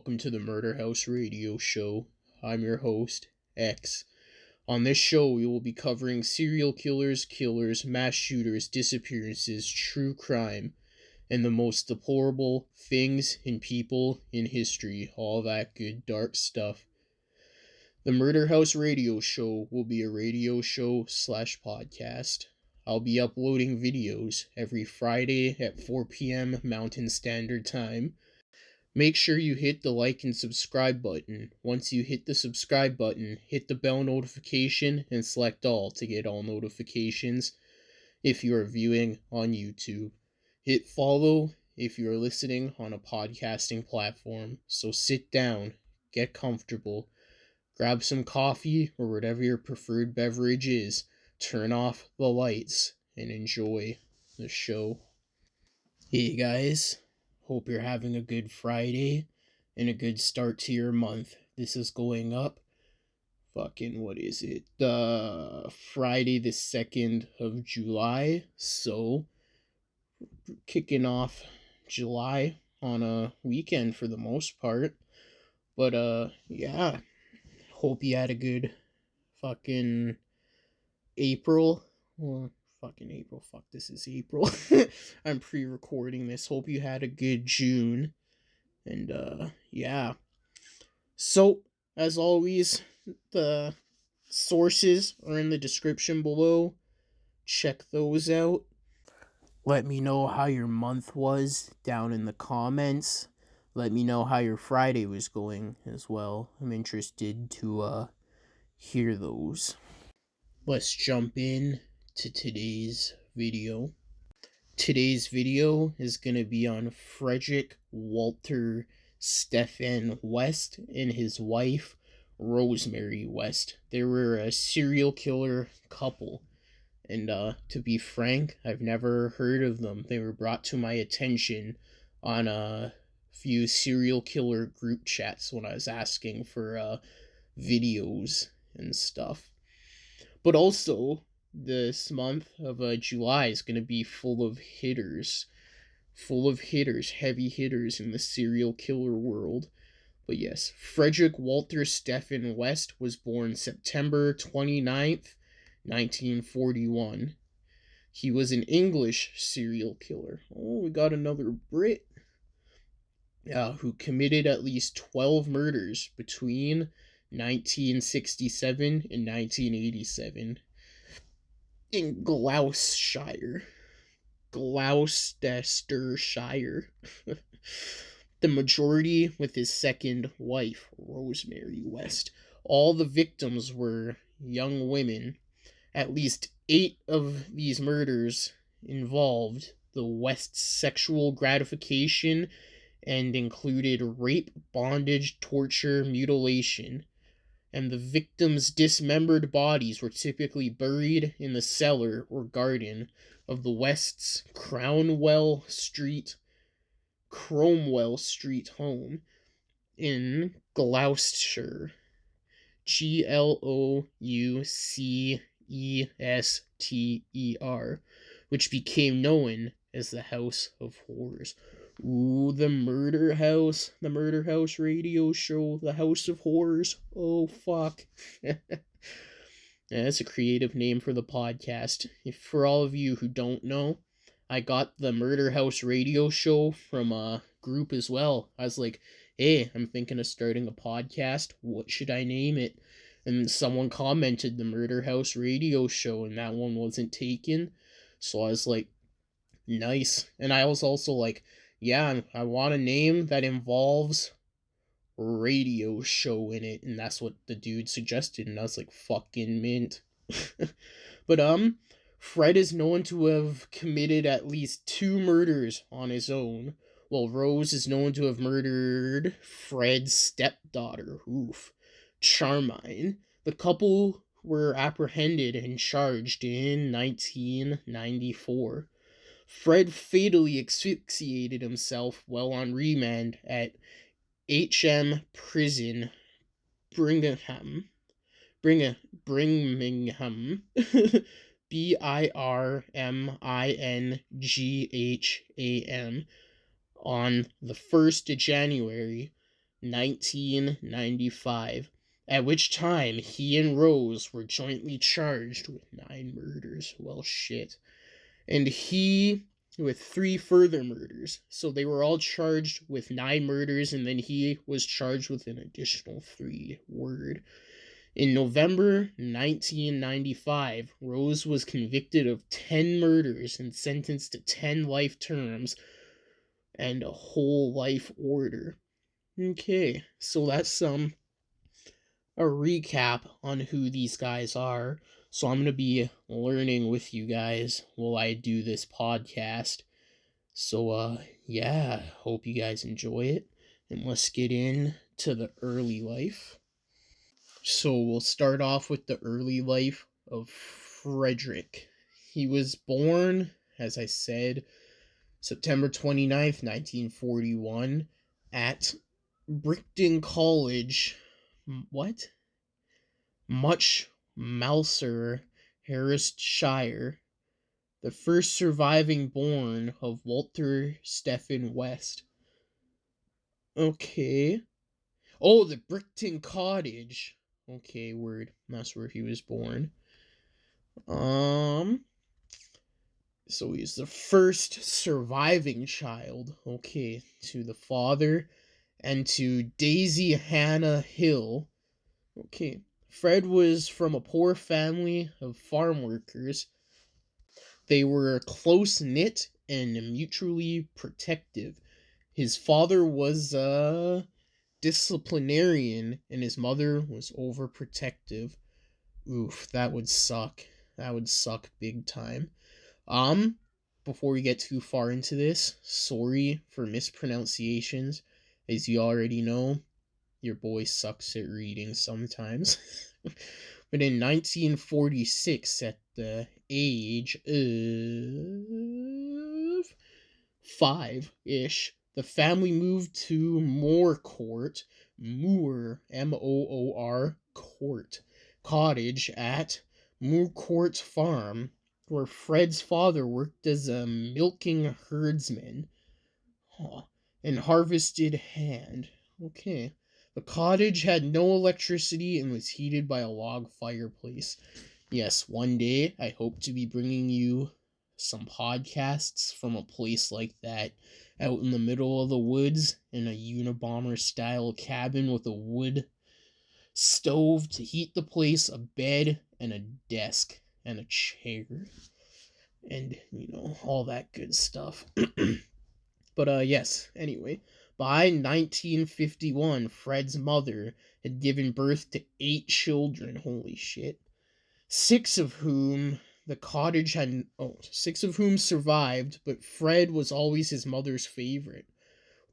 welcome to the Murder House Radio Show. I'm your host, X. On this show, we will be covering serial killers, mass shooters, disappearances, true crime, and the most deplorable things and people in history. All that good dark stuff. The Murder House Radio Show will be a radio show / podcast. I'll be uploading videos every Friday at 4 p.m. Mountain Standard Time. Make sure you hit the like and subscribe button. Once you hit the subscribe button, hit the bell notification and select all to get all notifications if you are viewing on YouTube. Hit follow if you are listening on a podcasting platform. So sit down, get comfortable, grab some coffee or whatever your preferred beverage is, turn off the lights, and enjoy the show. Hey guys. Hope you're having a good Friday and a good start to your month. This is going up. Friday the 2nd of July. So, kicking off July on a weekend for the most part. But, yeah. Hope you had a good fucking April. Well, fucking April. Fuck, this is April. I'm pre-recording this. Hope you had a good June. And, yeah. So, as always, the sources are in the description below. Check those out. Let me know how your month was down in the comments. Let me know how your Friday was going as well. I'm interested to, hear those. Let's jump in to today's video. Today's video is going to be on Frederick Walter Stephen West and his wife, Rosemary West. They were a serial killer couple. And to be frank, I've never heard of them. They were brought to my attention on a few serial killer group chats when I was asking for videos and stuff. But also, this month of July is going to be full of hitters, heavy hitters in the serial killer world. But yes, Frederick Walter Stephen West was born September 29th, 1941. He was an English serial killer. Oh, we got another Brit. Who committed at least 12 murders between 1967 and 1987 in Gloucestershire. The majority with his second wife, Rosemary West. All the victims were young women. At least 8 of these murders involved the West's sexual gratification and included rape, bondage, torture, mutilation. And the victims' dismembered bodies were typically buried in the cellar or garden of the West's Cromwell Street home in Gloucestershire. Gloucester, which became known as the House of Horrors. Ooh, the Murder House Radio Show, the House of Horrors. Oh, fuck. That's a creative name for the podcast. For all of you who don't know, I got the Murder House Radio Show from a group as well. I was like, hey, I'm thinking of starting a podcast. What should I name it? And someone commented the Murder House Radio Show, and that one wasn't taken. So I was like, nice. And I was also like, yeah, I want a name that involves radio show in it, and that's what the dude suggested, and I was like, fucking mint. But Fred is known to have committed at least 2 murders on his own, while Rose is known to have murdered Fred's stepdaughter, Charmine. The couple were apprehended and charged in 1994. Fred fatally asphyxiated himself while on remand at HM Prison, Birmingham. Birmingham. Birmingham on the 1st of January 1995, at which time he and Rose were jointly charged with 9 murders. Well, shit. And he with 3 further murders. So they were all charged with 9 murders, and then he was charged with an additional 3. Word. In November 1995, Rose was convicted of 10 murders and sentenced to 10 life terms and a whole life order. Okay, so that's a recap on who these guys are. So I'm going to be learning with you guys while I do this podcast. So yeah, hope you guys enjoy it. And let's get into the early life. So we'll start off with the early life of Frederick. He was born, as I said, September 29th, 1941, at Brickton College. What? Much Mouser, Herefordshire, the first surviving born of Walter Stephen West. Okay. Oh, the Brickton Cottage. Okay, word. That's where he was born. So he's the first surviving child. Okay, to the father and to Daisy Hannah Hill. Okay. Fred was from a poor family of farm workers. They were close knit and mutually protective. His father was a disciplinarian and his mother was overprotective. Oof, that would suck. That would suck big time. Before we get too far into this, sorry for mispronunciations. As you already know, your boy sucks at reading sometimes. But in 1946, at the age of 5-ish, the family moved to Moor, Moor Court, cottage at Moorcourt Farm, where Fred's father worked as a milking herdsman. Huh. And harvested hand. Okay. The cottage had no electricity and was heated by a log fireplace. Yes, one day I hope to be bringing you some podcasts from a place like that, out in the middle of the woods in a Unabomber style cabin with a wood stove to heat the place, a bed, and a desk, and a chair, and, all that good stuff. But yes, anyway, by 1951, Fred's mother had given birth to 8 children. Holy shit. 6 of whom survived, but Fred was always his mother's favorite.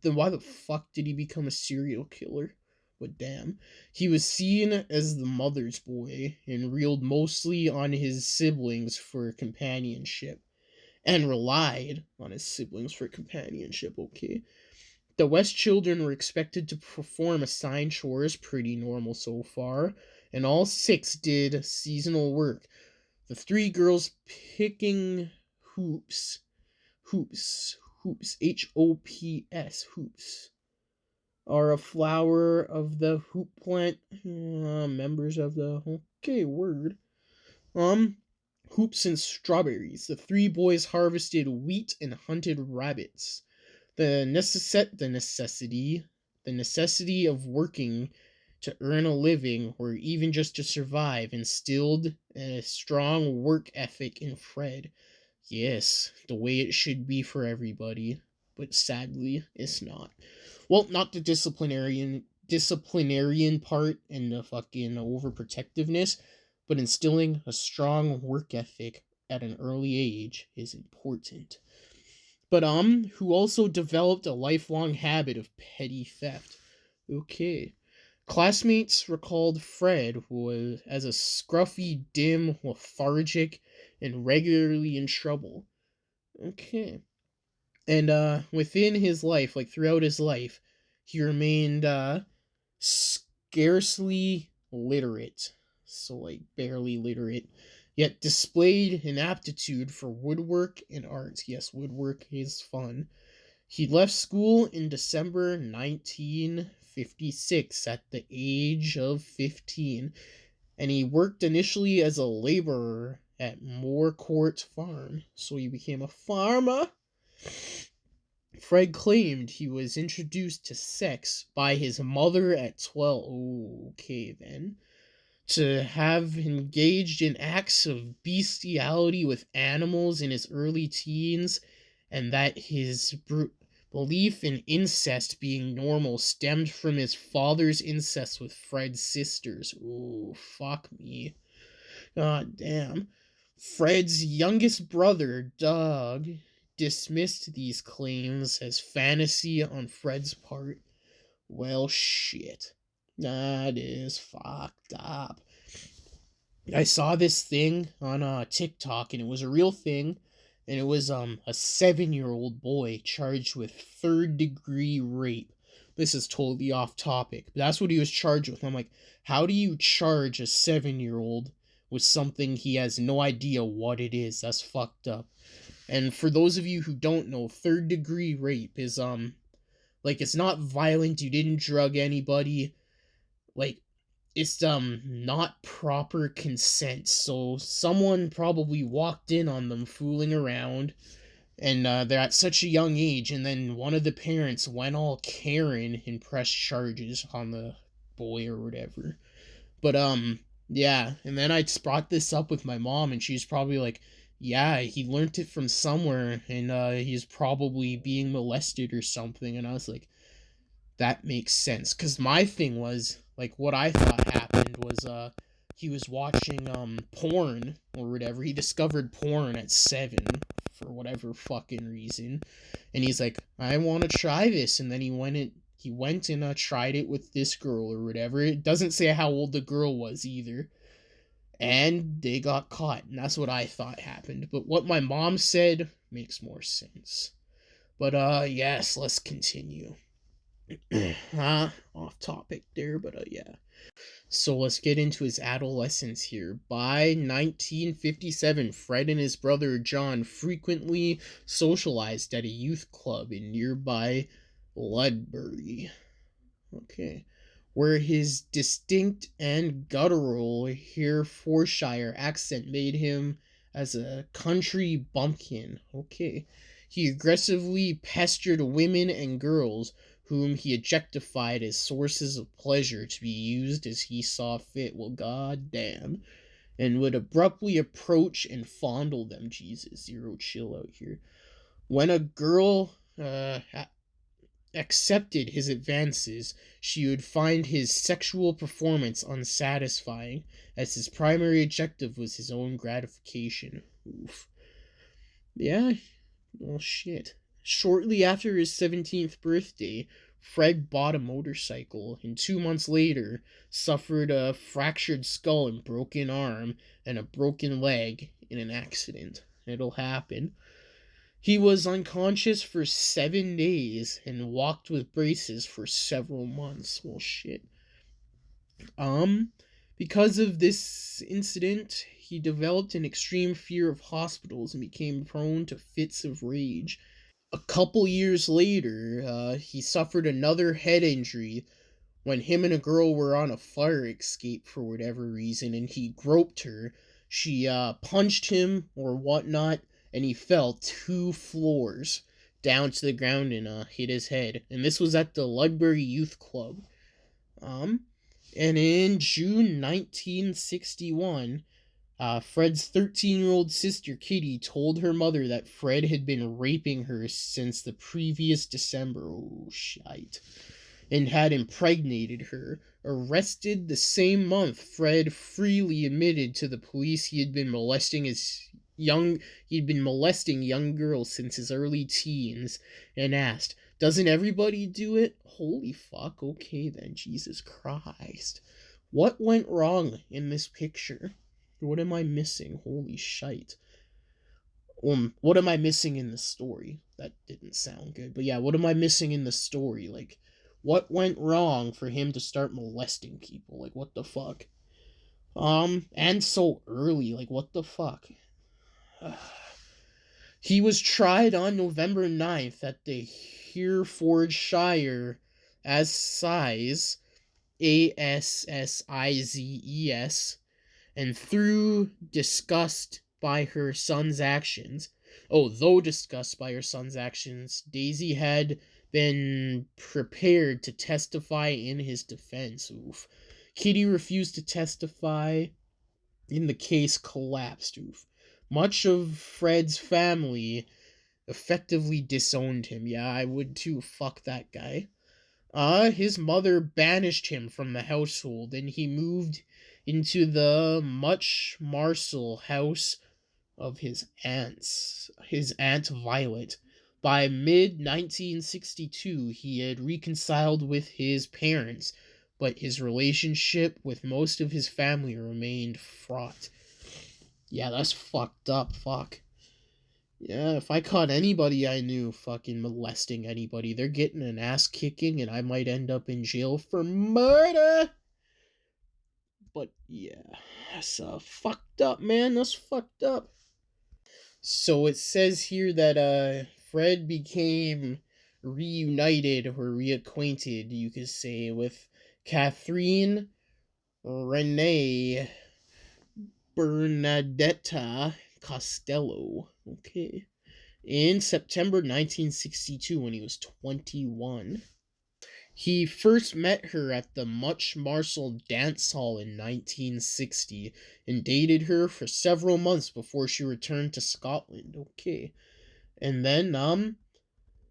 Then why the fuck did he become a serial killer? But damn. He was seen as the mother's boy and reeled mostly on his siblings for companionship. And relied on his siblings for companionship, okay? The West children were expected to perform assigned chores, pretty normal so far, and all 6 did seasonal work. The 3 girls picking hoops, H-O-P-S, hoops, are a flower of the hoop plant, members of the, okay, word, hoops and strawberries. The 3 boys harvested wheat and hunted rabbits. The necessity of working to earn a living or even just to survive instilled a strong work ethic in Fred. Yes, the way it should be for everybody, but sadly it's not. Well, not the disciplinarian part and the fucking overprotectiveness, but instilling a strong work ethic at an early age is important. But who also developed a lifelong habit of petty theft. Okay. Classmates recalled Fred was as a scruffy, dim, lethargic, and regularly in trouble. Okay. And within his life, like throughout his life, he remained scarcely literate. So like barely literate. Yet displayed an aptitude for woodwork and art. Yes, woodwork is fun. He left school in December 1953 1956 at the age of 15, and he worked initially as a laborer at Moorcourt Farm, so he became a farmer. Fred claimed he was introduced to sex by his mother at 12. Okay, then. To have engaged in acts of bestiality with animals in his early teens, and that his belief in incest being normal stemmed from his father's incest with Fred's sisters. Ooh, fuck me. God damn. Fred's youngest brother, Doug, dismissed these claims as fantasy on Fred's part. Well, shit. That is fucked up. I saw this thing on TikTok, and it was a real thing, and it was a 7-year-old boy charged with third-degree rape. This is totally off topic, but that's what he was charged with. I'm like, how do you charge a 7-year-old with something he has no idea what it is? That's fucked up. And for those of you who don't know, third-degree rape is like, it's not violent. You didn't drug anybody. Like, it's not proper consent. So someone probably walked in on them fooling around, and they're at such a young age, and then one of the parents went all Karen and pressed charges on the boy or whatever. But yeah, and then I brought this up with my mom, and she's probably like, yeah, he learned it from somewhere, and he's probably being molested or something. And I was like, that makes sense. Because my thing was, like, what I thought happened was, he was watching, porn or whatever. He discovered porn at 7 for whatever fucking reason. And he's like, I want to try this. And then he went and tried it with this girl or whatever. It doesn't say how old the girl was either. And they got caught. And that's what I thought happened. But what my mom said makes more sense. But, yes, let's continue. Off topic there, but yeah. So let's get into his adolescence here. By 1957, Fred and his brother John frequently socialized at a youth club in nearby Ludbury. Okay. Where his distinct and guttural Herefordshire accent made him as a country bumpkin. Okay. He aggressively pestered women and girls whom he objectified as sources of pleasure to be used as he saw fit. Well, goddamn. And would abruptly approach and fondle them. Jesus, zero chill out here. When a girl accepted his advances, she would find his sexual performance unsatisfying, as his primary objective was his own gratification. Oof. Yeah, well, shit. Shortly after his 17th birthday, Fred bought a motorcycle, and 2 months later suffered a fractured skull and broken arm and a broken leg in an accident. It'll happen. He was unconscious for 7 days and walked with braces for several months. Well, shit. Because of this incident, he developed an extreme fear of hospitals and became prone to fits of rage. A couple years later, he suffered another head injury when him and a girl were on a fire escape for whatever reason, and he groped her. She punched him or whatnot, and he fell 2 floors down to the ground and hit his head. And this was at the Ludbury Youth Club. And in June 1961, Fred's 13-year-old sister Kitty told her mother that Fred had been raping her since the previous December. Oh, shite. And had impregnated her. Arrested the same month, Fred freely admitted to the police he had been molesting young girls since his early teens, and asked, doesn't everybody do it? Holy fuck, okay then, Jesus Christ. What went wrong in this picture? What am I missing? Holy shite. What am I missing in the story? That didn't sound good. But yeah, what am I missing in the story? Like, what went wrong for him to start molesting people? Like, what the fuck? And so early. Like, what the fuck? He was tried on November 9th at the Herefordshire as size, Assizes, and through disgust by her son's actions. Oh, though disgust by her son's actions, Daisy had been prepared to testify in his defense. Oof. Kitty refused to testify in the case collapsed. Oof. Much of Fred's family effectively disowned him. Yeah, I would too. Fuck that guy. His mother banished him from the household, and he moved into the much Marcel house of his aunt Violet. By mid 1962, he had reconciled with his parents, but his relationship with most of his family remained fraught. Yeah, that's fucked up. Fuck. Yeah, if I caught anybody I knew fucking molesting anybody, they're getting an ass kicking and I might end up in jail for murder. But yeah, that's fucked up, man. That's fucked up. So it says here that Fred became reunited or reacquainted, you could say, with Catherine Renee Bernadetta Costello. Okay. In September 1962 when he was 21. He first met her at the Much Marcel Dance Hall in 1960 and dated her for several months before she returned to Scotland. Okay. And then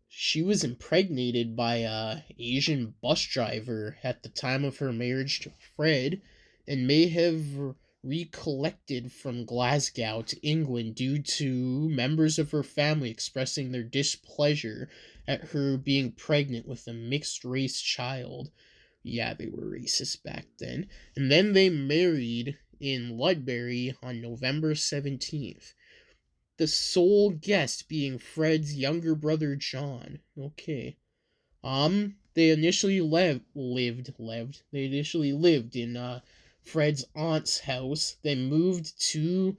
she was impregnated by a Asian bus driver at the time of her marriage to Fred and may have recollected from Glasgow to England due to members of her family expressing their displeasure at her being pregnant with a mixed race child. Yeah, they were racist back then. And then they married in Ludbury on November 17th. The sole guest being Fred's younger brother John. Okay. They initially lived in Fred's aunt's house, then moved to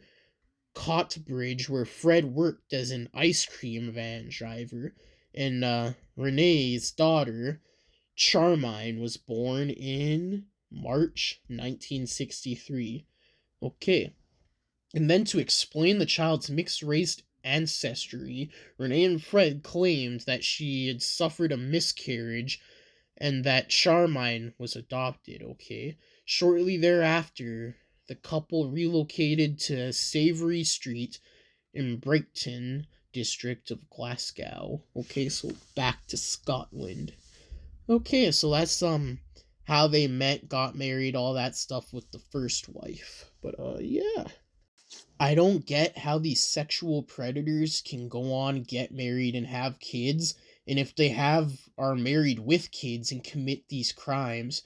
Cottbridge where Fred worked as an ice cream van driver, and Renee's daughter, Charmine, was born in March 1963. Okay. And then to explain the child's mixed race ancestry, Renee and Fred claimed that she had suffered a miscarriage and that Charmine was adopted, okay? Shortly thereafter, the couple relocated to Savory Street in Brighton district of Glasgow. Okay, so back to Scotland. Okay, so that's how they met, got married, all that stuff with the first wife. But yeah. I don't get how these sexual predators can go on, get married, and have kids, and if they are married with kids and commit these crimes,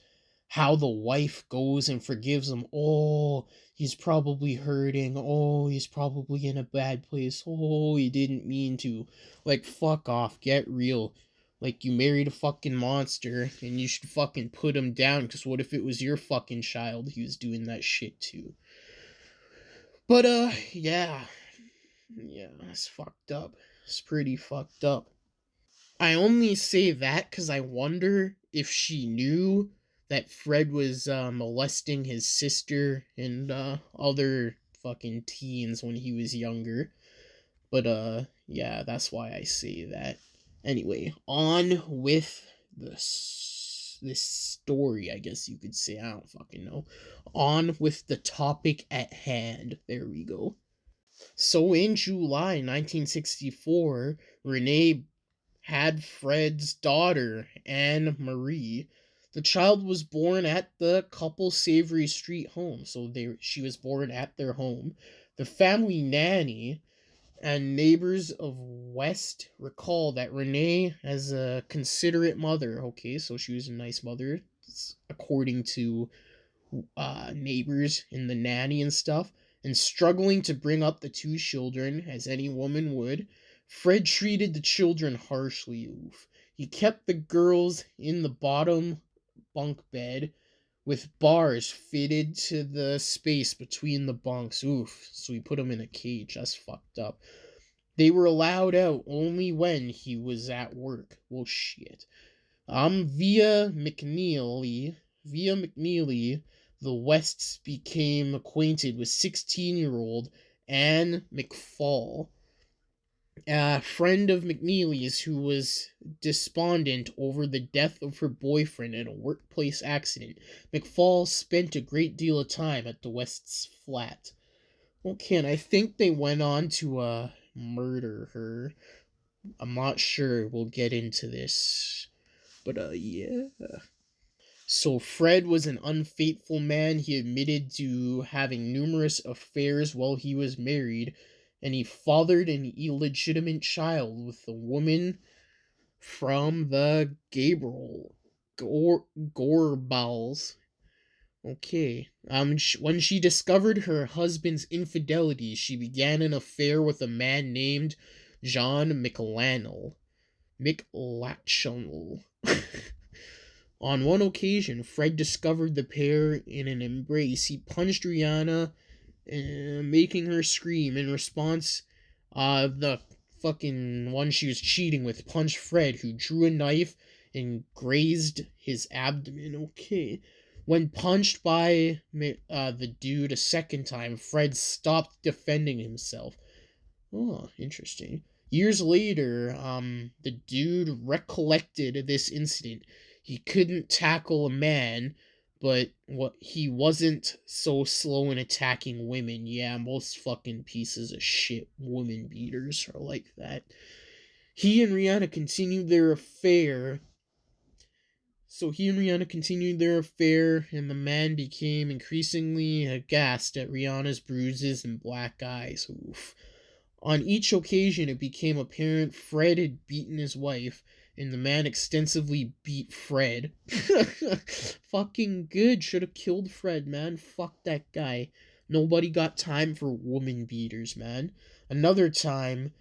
how the wife goes and forgives them. Oh, he's probably hurting. Oh, he's probably in a bad place. Oh, he didn't mean to. Like, fuck off. Get real. Like, you married a fucking monster, and you should fucking put him down, because what if it was your fucking child he was doing that shit to? But, yeah. Yeah, that's fucked up. It's pretty fucked up. I only say that because I wonder if she knew that Fred was molesting his sister and other fucking teens when he was younger. But, yeah, that's why I say that. Anyway, on with this story, I guess you could say. I don't fucking know. On with the topic at hand. There we go. So in July 1964, Renee had Fred's daughter, Anne Marie. The child was born at the couple Savory Street home, so she was born at their home. The family nanny and neighbors of West recall that Renee, as a considerate mother, okay, so she was a nice mother, according to neighbors and the nanny and stuff, and struggling to bring up the two children as any woman would, Fred treated the children harshly. Oof. He kept the girls in the bottom bunk bed with bars fitted to the space between the bunks. Oof. So he put them in a cage. That's fucked up. They were allowed out only when he was at work. Well, shit. Via McNeely, the Wests became acquainted with 16-year-old Anne McFall, a friend of McNeely's who was despondent over the death of her boyfriend in a workplace accident. McFall spent a great deal of time at the West's flat. Okay, and I think they went on to murder her. I'm not sure. We'll get into this. But yeah. So Fred was an unfaithful man. He admitted to having numerous affairs while he was married, and he fathered an illegitimate child with a woman from the Gabriel Gorbals. Okay. When she discovered her husband's infidelity, she began an affair with a man named John McLachlan. On one occasion, Fred discovered the pair in an embrace. He punched Rihanna, making her scream. In response, the fucking one she was cheating with punched Fred, who drew a knife and grazed his abdomen. Okay. When punched by the dude a second time, Fred stopped defending himself. Oh, interesting. Years later, the dude recollected this incident. He couldn't tackle a man, but he wasn't so slow in attacking women. Yeah, most fucking pieces of shit woman beaters are like that. He and Rihanna continued their affair. And the man became increasingly aghast at Rihanna's bruises and black eyes. Oof. On each occasion, it became apparent Fred had beaten his wife, and the man extensively beat Fred. Fucking good. Should have killed Fred, man. Fuck that guy. Nobody got time for woman beaters, man. Another time,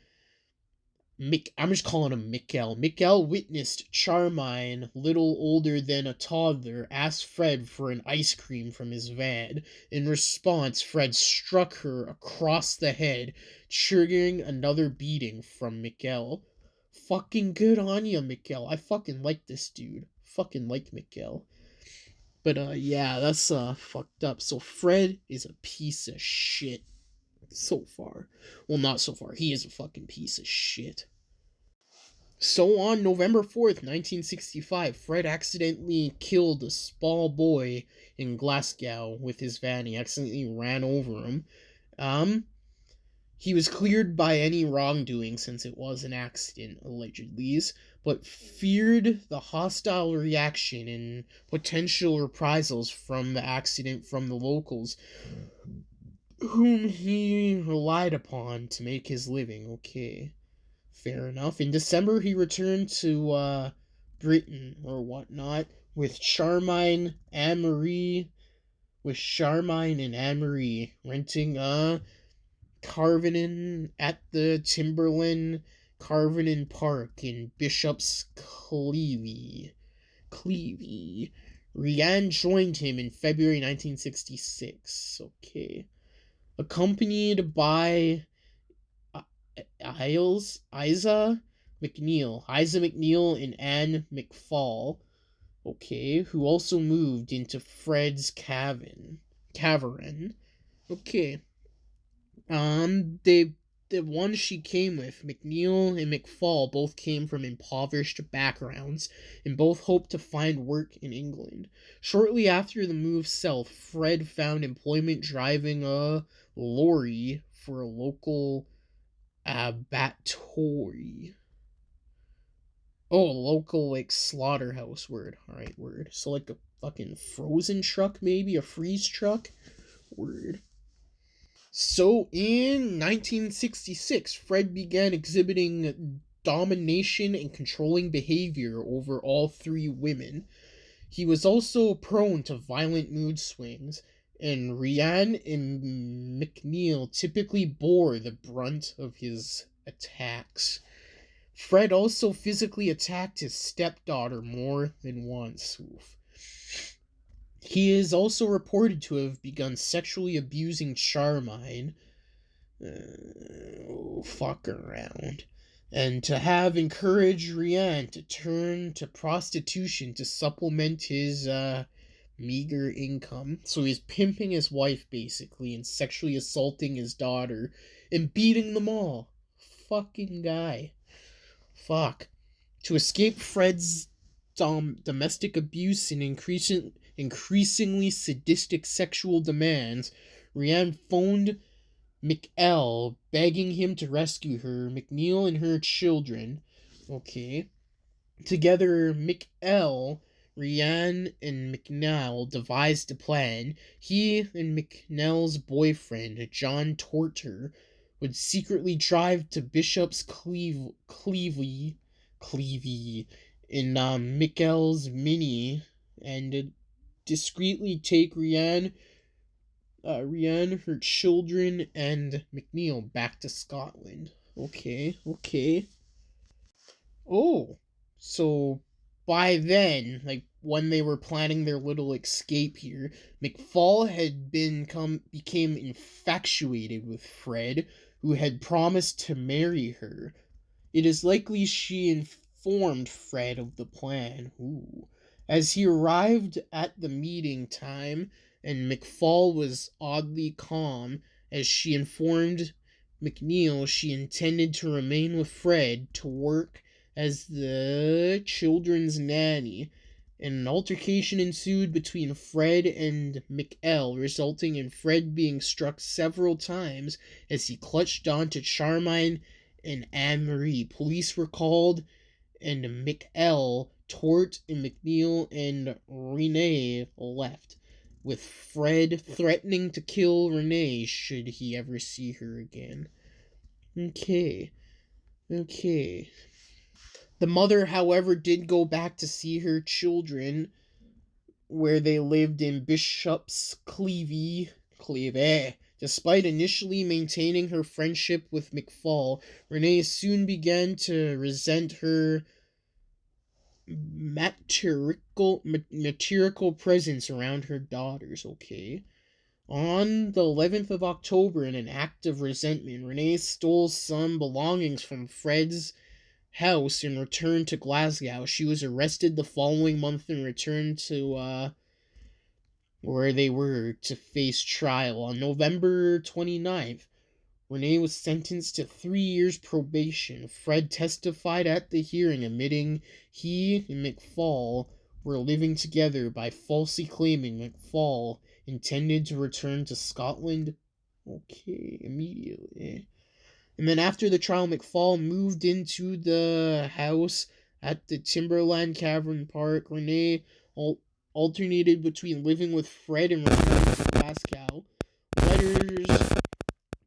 I'm just calling him Mikkel. Mikkel witnessed Charmine, little older than a toddler, ask Fred for an ice cream from his van. In response, Fred struck her across the head, triggering another beating from Mikkel. Fucking good on ya, Mikkel. I fucking like this dude. Fucking like Mikkel. But yeah, that's fucked up. So Fred is a piece of shit. So far. Well, not so far. He is a fucking piece of shit. So on November 4th, 1965, Fred accidentally killed a small boy in Glasgow with his van. He accidentally ran over him. He was cleared by any wrongdoing since it was an accident, allegedly, but feared the hostile reaction and potential reprisals from the accident from the locals, whom he relied upon to make his living. Okay. Fair enough. In December, he returned to Britain or whatnot with Charmine and Anne-Marie, renting a Carvenin at the Timberland Carvenin Park in Bishop's Cleeve. Rianne joined him in February 1966. Okay. Accompanied by Isa McNeil and Anne McFall, okay, who also moved into Fred's cavern. Okay. The ones she came with, McNeil and McFall, both came from impoverished backgrounds and both hoped to find work in England. Shortly after the move south, Fred found employment driving a lorry for a local abattoir. Oh, local, like, slaughterhouse word. Alright, word. So, like, a fucking frozen truck, maybe? A freeze truck? Word. So, in 1966, Fred began exhibiting domination and controlling behavior over all three women. He was also prone to violent mood swings, and Rianne and McNeil typically bore the brunt of his attacks. Fred also physically attacked his stepdaughter more than once. Oof. He is also reported to have begun sexually abusing Charmine. Fuck around. and to have encouraged Rian to turn to prostitution to supplement his meager income. So he's pimping his wife basically and sexually assaulting his daughter and beating them all. Fucking guy. Fuck. To escape Fred's domestic abuse and increasingly sadistic sexual demands, Rian phoned McL, begging him to rescue her, McNeil, and her children. Okay. Together, McL, Rian, and McNeil devised a plan. He and McNeil's boyfriend, John Torter, would secretly drive to Bishop's Clevey in McL's Mini and discreetly take Rian, her children, and McNeil back to Scotland. Okay, okay. Oh, so by then, like when they were planning their little escape here, McFall had became infatuated with Fred, who had promised to marry her. It is likely she informed Fred of the plan. Ooh. As he arrived at the meeting time, and McFall was oddly calm as she informed McNeil she intended to remain with Fred to work as the children's nanny. An altercation ensued between Fred and McL, resulting in Fred being struck several times as he clutched on to Charmine and Anne Marie. Police were called, and McL, Tort, and McNeil and Renee left, with Fred threatening to kill Renee should he ever see her again. Okay. The mother, however, did go back to see her children, where they lived in Bishop's Clevey. Despite initially maintaining her friendship with McFall, Renee soon began to resent her material presence around her daughters. Okay. On the 11th of October, in an act of resentment, Renee stole some belongings from Fred's house and returned to Glasgow. She was arrested the following month and returned to where they were to face trial. On November 29th, Renee was sentenced to 3 years probation. Fred testified at the hearing, admitting he and McFall were living together by falsely claiming McFall intended to return to Scotland. Okay, immediately. And then after the trial, McFall moved into the house at the Timberland Cavern Park. Renee alternated between living with Fred and returning to Glasgow.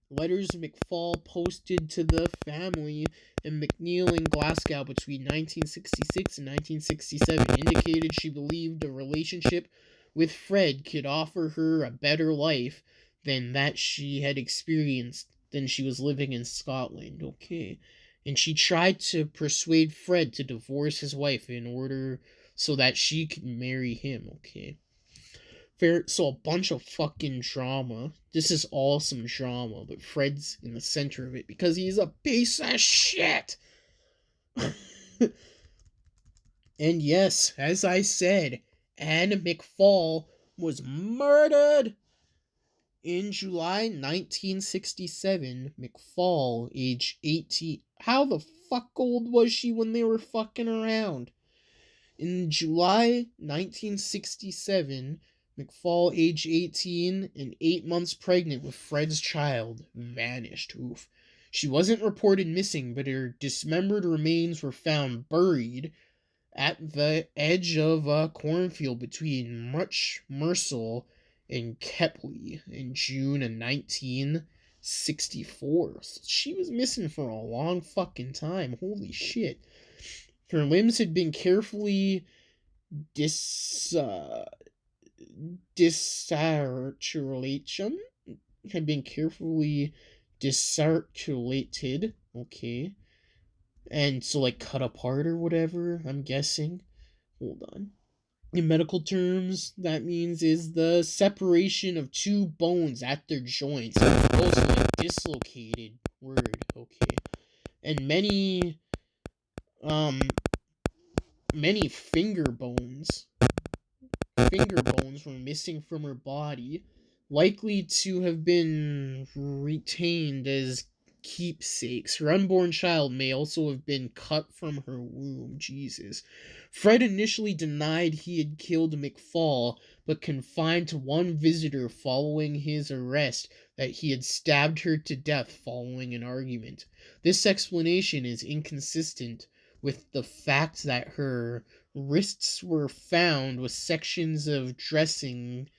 Letters McFall posted to the family and McNeil in Glasgow between 1966 and 1967 indicated she believed a relationship with Fred could offer her a better life than that she had experienced than she was living in Scotland. Okay. And she tried to persuade Fred to divorce his wife in order so that she could marry him. Okay. So a bunch of fucking drama. This is all some drama, but Fred's in the center of it because he's a piece of shit. And yes, as I said, Anne McFall was murdered in July 1967. McFall, age 18. How the fuck old was she when they were fucking around? In July 1967, McFall, age 18 and 8 months pregnant with Fred's child, vanished. Oof. She wasn't reported missing, but her dismembered remains were found buried at the edge of a cornfield between Mercel and Kepley in June of 1964. So she was missing for a long fucking time. Holy shit. Her limbs had been carefully disarticulated. Okay. And so, like, cut apart or whatever, I'm guessing. Hold on. In medical terms, that means is the separation of two bones at their joints. Also, like, dislocated word. Okay. and um many finger bones were missing from her body, likely to have been retained as keepsakes. Her unborn child may also have been cut from her womb. Jesus. Fred initially denied he had killed McFall, but confined to one visitor following his arrest that he had stabbed her to death following an argument. This explanation is inconsistent with the fact that her wrists were found with sections of dressing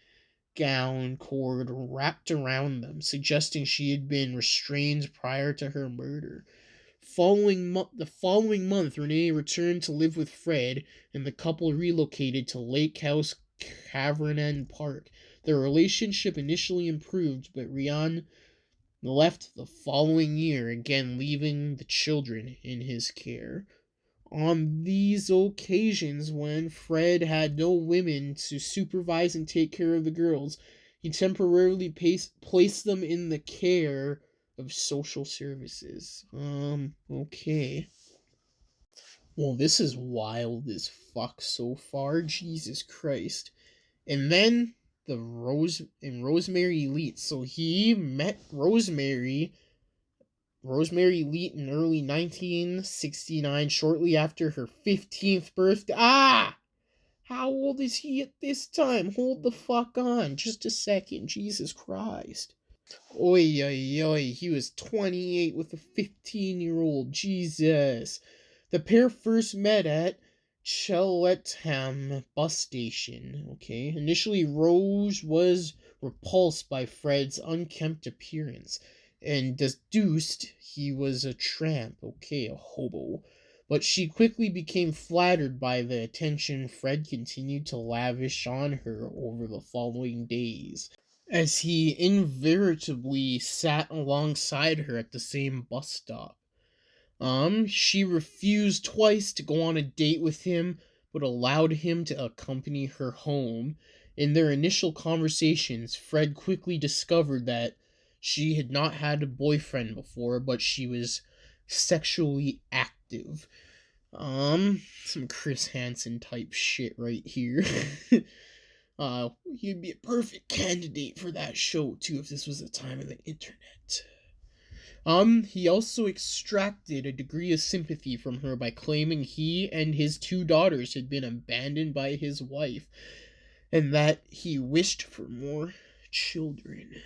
gown cord wrapped around them, suggesting she had been restrained prior to her murder. The following month, Renee returned to live with Fred, and the couple relocated to Lake House Cavern Park. Their relationship initially improved, but Rian left the following year, again leaving the children in his care. On these occasions, when Fred had no women to supervise and take care of the girls, he temporarily placed them in the care of social services. Okay. Well, this is wild as fuck so far. Jesus Christ. And then Rosemary Elite. So he met Rosemary Elite in early 1969, shortly after her 15th birthday. How old is he at this time? Hold the fuck on. Just a second. Jesus Christ. Oi, oi, oi. He was 28 with a 15-year-old. Jesus. The pair first met at Cheltenham bus station. Okay. Initially, Rose was repulsed by Fred's unkempt appearance and deduced he was a tramp. Okay, a hobo. But she quickly became flattered by the attention Fred continued to lavish on her over the following days, as he invariably sat alongside her at the same bus stop. She refused twice to go on a date with him, but allowed him to accompany her home. In their initial conversations, Fred quickly discovered that she had not had a boyfriend before, but she was sexually active. Some Chris Hansen type shit right here. You'd be a perfect candidate for that show too if this was the time of the internet. He also extracted a degree of sympathy from her by claiming he and his two daughters had been abandoned by his wife, and that he wished for more children.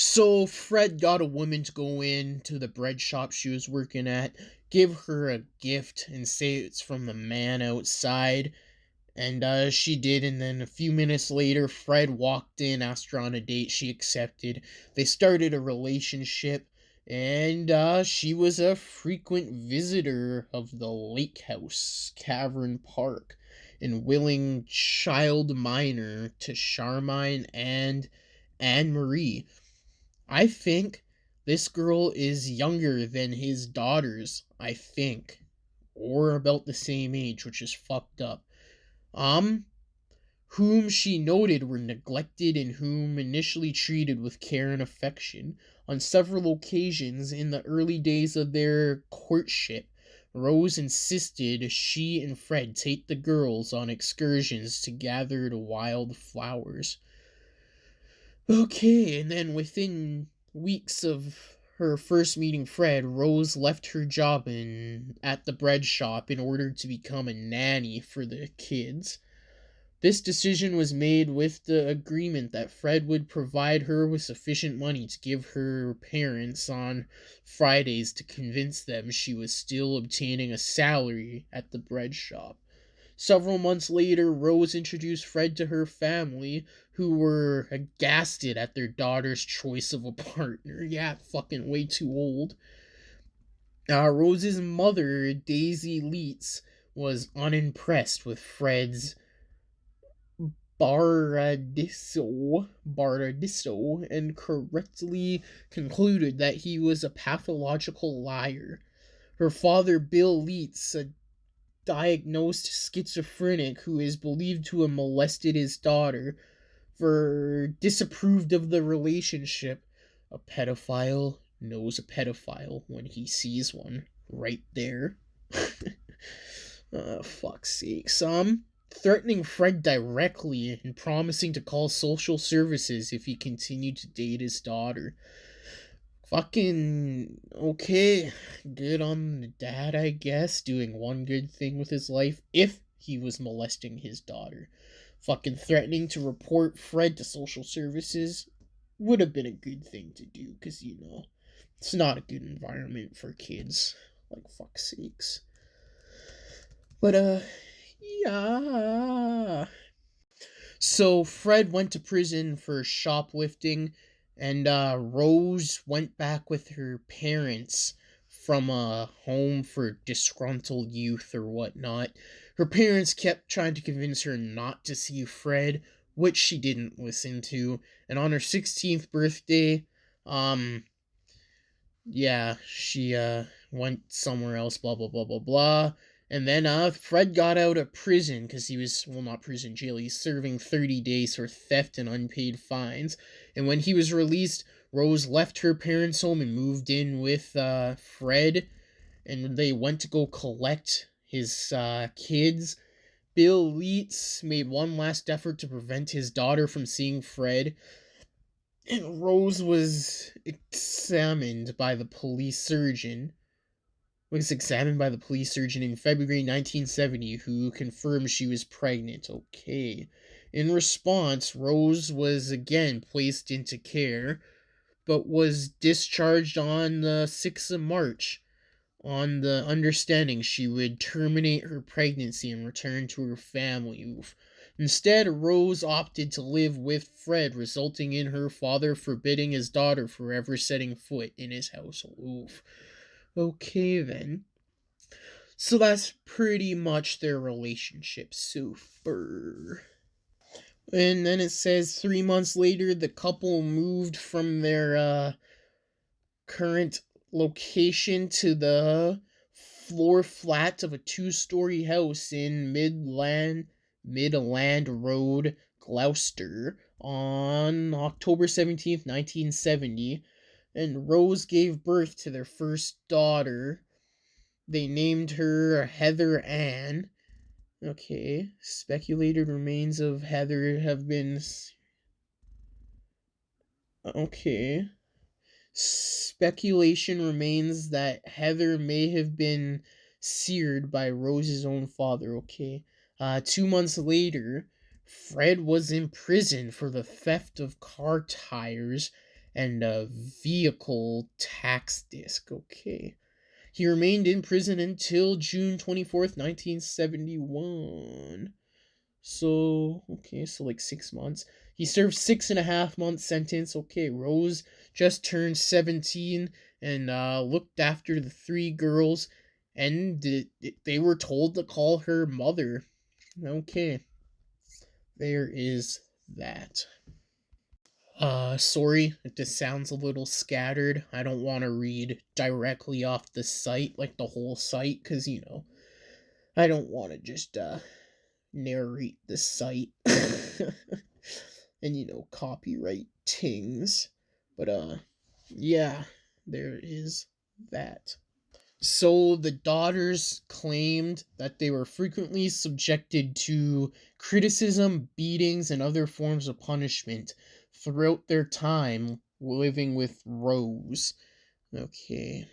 So Fred got a woman to go in to the bread shop she was working at, give her a gift, and say it's from the man outside. And she did, and then a few minutes later, Fred walked in, asked her on a date, she accepted. They started a relationship, and she was a frequent visitor of the Lake House Cavern Park, and willing child minor to Charmine and Anne Marie. I think this girl is younger than his daughters, I think. Or about the same age, which is fucked up. Whom she noted were neglected and whom initially treated with care and affection. On several occasions in the early days of their courtship, Rose insisted she and Fred take the girls on excursions to gather the wild flowers. Okay, and then within weeks of her first meeting Fred, Rose left her job at the bread shop in order to become a nanny for the kids. This decision was made with the agreement that Fred would provide her with sufficient money to give her parents on Fridays to convince them she was still obtaining a salary at the bread shop. Several months later, Rose introduced Fred to her family, who were aghast at their daughter's choice of a partner. Yeah, fucking way too old. Rose's mother, Daisy Leitz, was unimpressed with Fred's Baradiso and correctly concluded that he was a pathological liar. Her father, Bill Leitz, a diagnosed schizophrenic who is believed to have molested his daughter, disapproved of the relationship. A pedophile knows a pedophile when he sees one right there. Fuck's sake. Some threatening Fred directly and promising to call social services if he continued to date his daughter. Fucking okay. Good on the dad, I guess, doing one good thing with his life if he was molesting his daughter. Fucking threatening to report Fred to social services would have been a good thing to do, because, it's not a good environment for kids. Like, fuck's sakes. But, yeah. So Fred went to prison for shoplifting, and Rose went back with her parents from a home for disgruntled youth or whatnot. Her parents kept trying to convince her not to see Fred, which she didn't listen to. And on her 16th birthday, um, yeah, she went somewhere else, blah blah blah blah blah. And then Fred got out of prison because he was, well, not prison, jail. He's serving 30 days for theft and unpaid fines. And when he was released, Rose left her parents' home and moved in with Fred. And they went to go collect his kids. Bill Leitz made one last effort to prevent his daughter from seeing Fred. And Rose was examined by the police surgeon in February 1970, who confirmed she was pregnant. Okay. In response, Rose was again placed into care, but was discharged on the 6th of March on the understanding she would terminate her pregnancy and return to her family. Oof. Instead, Rose opted to live with Fred, resulting in her father forbidding his daughter forever setting foot in his household. Oof. Okay, then. So that's pretty much their relationship so far. And then it says 3 months later, the couple moved from their current location to the floor flat of a 2-story house in Midland Road, Gloucester, on October 17th, 1970. And Rose gave birth to their first daughter. They named her Heather Ann. Okay. Speculated remains of Heather have been... Okay. Speculation remains that Heather may have been seared by Rose's own father. Okay. 2 months later, Fred was in prison for the theft of car tires and a vehicle tax disc. Okay. He remained in prison until June 24th, 1971. So, okay, so like 6 months. He served 6.5 month sentence. Okay, Rose just turned 17 and looked after the 3 girls, and they were told to call her mother. Okay, there is that. Sorry if this sounds a little scattered. I don't want to read directly off the site, like the whole site, because, I don't want to just, narrate the site. And, copyright tings. But, yeah, there is that. So the daughters claimed that they were frequently subjected to criticism, beatings, and other forms of punishment throughout their time living with Rose. Okay.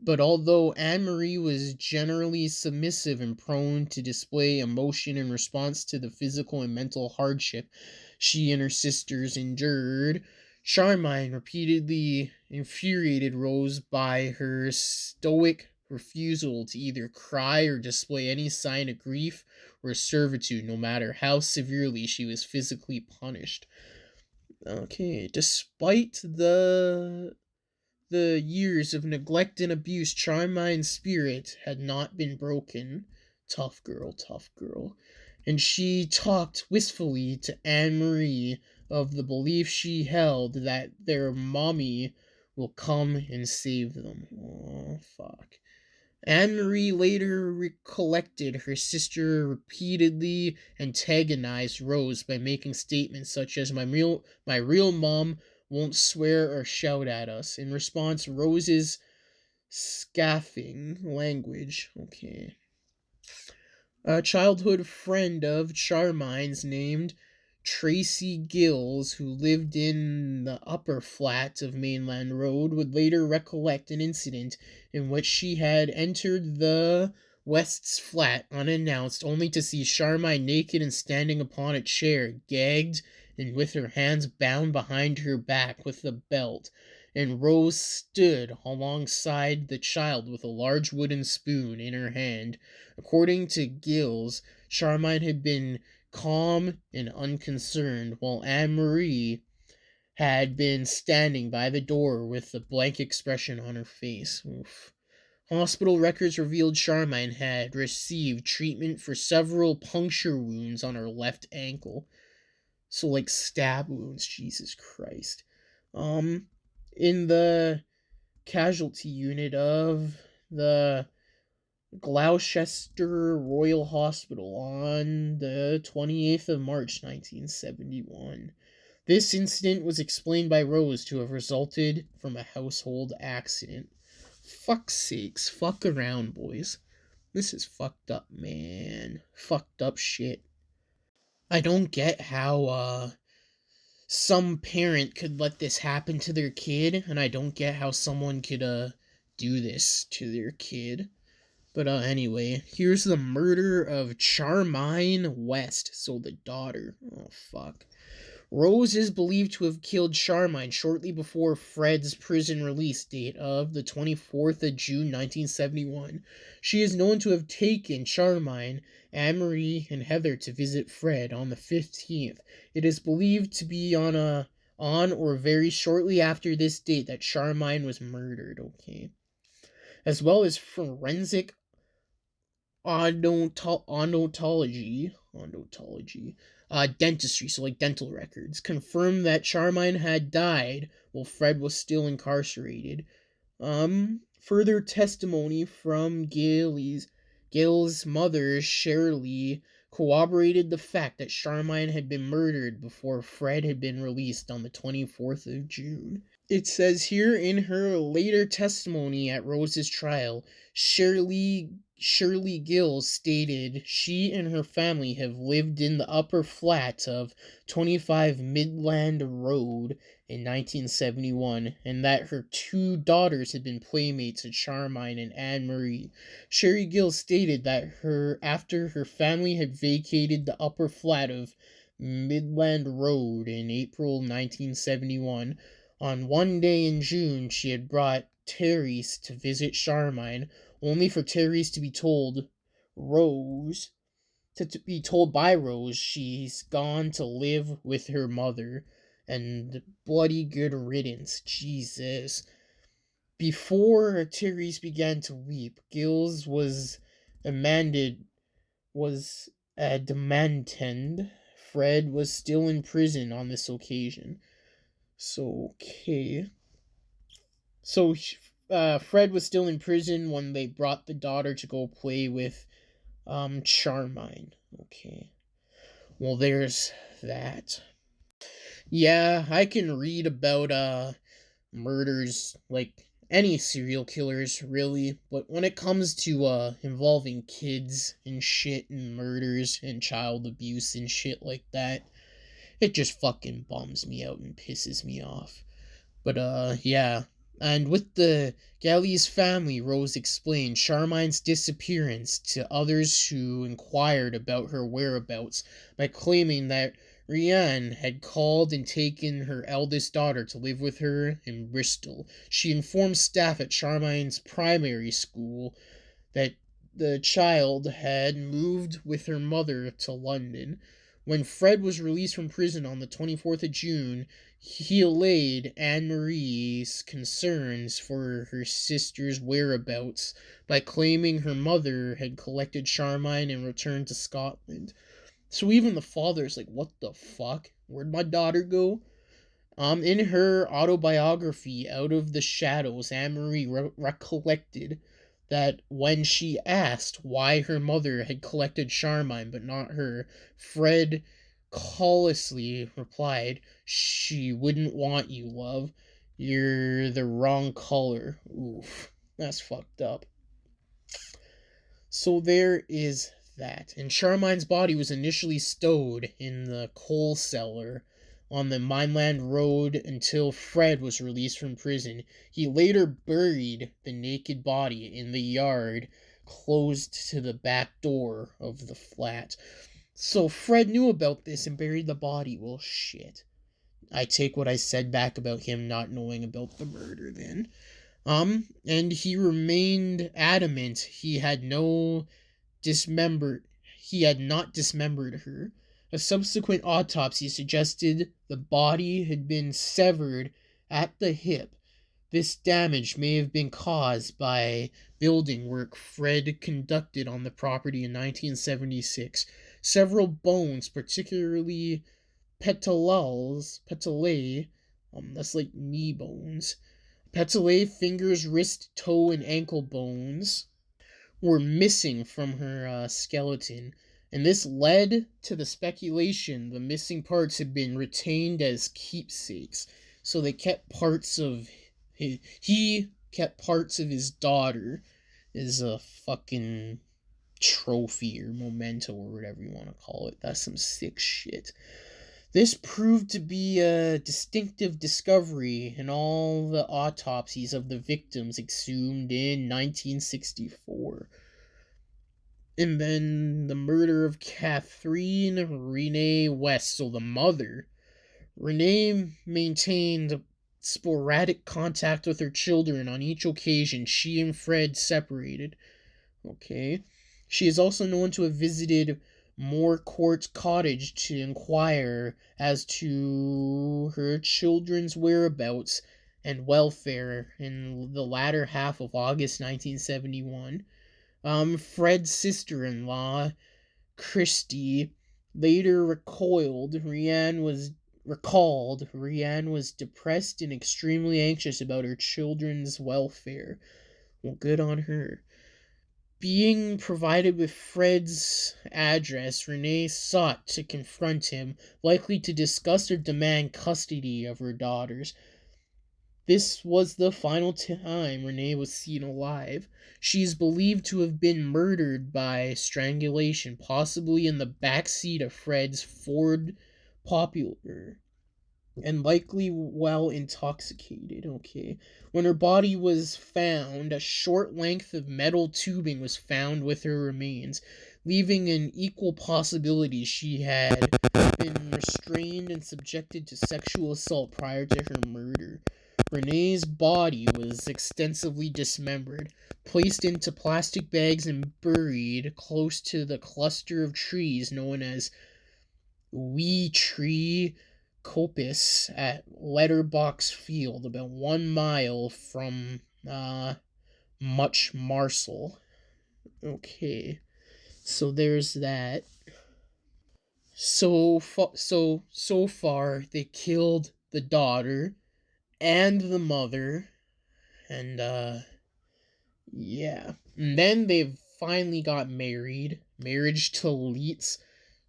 But although Anne Marie was generally submissive and prone to display emotion in response to the physical and mental hardship she and her sisters endured, Charmine repeatedly infuriated Rose by her stoic refusal to either cry or display any sign of grief or servitude, no matter how severely she was physically punished. Okay, despite the years of neglect and abuse, Charmine's spirit had not been broken. Tough girl, tough girl. And she talked wistfully to Anne Marie of the belief she held that their mommy will come and save them. Oh, fuck. Anne Marie later recollected her sister repeatedly antagonized Rose by making statements such as my real mom won't swear or shout at us. In response, Rose's scathing language. Okay. A childhood friend of Charmaine's named Tracy Gills, who lived in the upper flat of Mainland Road, would later recollect an incident in which she had entered the West's flat unannounced, only to see Charmaine naked and standing upon a chair, gagged and with her hands bound behind her back with a belt, and Rose stood alongside the child with a large wooden spoon in her hand. According to Gills, Charmaine had been calm and unconcerned, while Anne Marie had been standing by the door with a blank expression on her face. Oof. Hospital records revealed Charmaine had received treatment for several puncture wounds on her left ankle. So, like, stab wounds, Jesus Christ. In the casualty unit of the Gloucester Royal Hospital on the 28th of March 1971. This incident was explained by Rose to have resulted from a household accident. Fuck's sakes, fuck around, boys. This is fucked up, man. Fucked up shit. I don't get how, some parent could let this happen to their kid, and I don't get how someone could, do this to their kid. But anyway, here's the murder of Charmaine West, so the daughter. Oh, fuck. Rose is believed to have killed Charmaine shortly before Fred's prison release date of the 24th of June 1971. She is known to have taken Charmaine, Anne-Marie, and Heather to visit Fred on the 15th. It is believed to be on or very shortly after this date that Charmaine was murdered, okay? As well as forensic odontology, dentistry, so like dental records, confirmed that Charmaine had died while Fred was still incarcerated. Further testimony from Gail's mother, Shirley, corroborated the fact that Charmaine had been murdered before Fred had been released on the 24th of June. It says here in her later testimony at Rose's trial, Shirley Gill stated she and her family have lived in the upper flat of 25 Midland Road in 1971, and that her two daughters had been playmates of Charmaine and Anne-Marie. Sherry Gill stated that after her family had vacated the upper flat of Midland Road in April 1971, on one day in June, she had brought Therese to visit Charmaine, only for Therese to be told by Rose she's gone to live with her mother, and bloody good riddance, Jesus. Before Therese began to weep, Gills was demanded. Fred was still in prison on this occasion. So, okay. So, Fred was still in prison when they brought the daughter to go play with, Charmaine. Okay. Well, there's that. Yeah, I can read about, murders, like any serial killers, really. But when it comes to, involving kids and shit and murders and child abuse and shit like that, it just fucking bums me out and pisses me off. But, yeah. And with the Galli's family, Rose explained Charmaine's disappearance to others who inquired about her whereabouts by claiming that Rianne had called and taken her eldest daughter to live with her in Bristol. She informed staff at Charmaine's primary school that the child had moved with her mother to London. When Fred was released from prison on the 24th of June, he allayed Anne-Marie's concerns for her sister's whereabouts by claiming her mother had collected Charmaine and returned to Scotland. So even the father's like, what the fuck? Where'd my daughter go? In her autobiography, Out of the Shadows, Anne-Marie recollected that when she asked why her mother had collected Charmaine but not her, Fred callously replied, "She wouldn't want you, love. You're the wrong color." Oof, that's fucked up. So there is that. And Charmaine's body was initially stowed in the coal cellar on the Mineland Road until Fred was released from prison. He later buried the naked body in the yard closed to the back door of the flat. So Fred knew about this and buried the body. Well, shit. I take what I said back about him not knowing about the murder then. And he remained adamant dismembered he had not dismembered her. A subsequent autopsy suggested the body had been severed at the hip. This damage may have been caused by building work Fred conducted on the property in 1976. Several bones, particularly petalae, that's like knee bones, petalae, fingers, wrist, toe, and ankle bones, were missing from her skeleton, and this led to the speculation the missing parts had been retained as keepsakes. So they kept parts of he kept parts of his daughter as a fucking trophy or memento or whatever you want to call it. That's some sick shit. This proved to be a distinctive discovery in all the autopsies of the victims exhumed in 1964. And then the murder of Catherine Renee West, so the mother. Renee maintained sporadic contact with her children on each occasion she and Fred separated. Okay. She is also known to have visited Moorcourt Cottage to inquire as to her children's whereabouts and welfare in the latter half of August 1971. Fred's sister-in-law, Christy, later recalled Rianne was depressed and extremely anxious about her children's welfare. Well, good on her. Being provided with Fred's address, Renee sought to confront him, likely to discuss or demand custody of her daughters. This was the final time Renee was seen alive. She is believed to have been murdered by strangulation, possibly in the back seat of Fred's Ford Popular, and likely while intoxicated. Okay. When her body was found, a short length of metal tubing was found with her remains, leaving an equal possibility she had been restrained and subjected to sexual assault prior to her murder. Renee's body was extensively dismembered, placed into plastic bags, and buried close to the cluster of trees known as Wee Tree Coppice at Letterbox Field, about 1 mile from Much Marcel. Okay, so there's that. So far, they killed the daughter and the mother, and yeah. And then they finally got married. Marriage to Leets.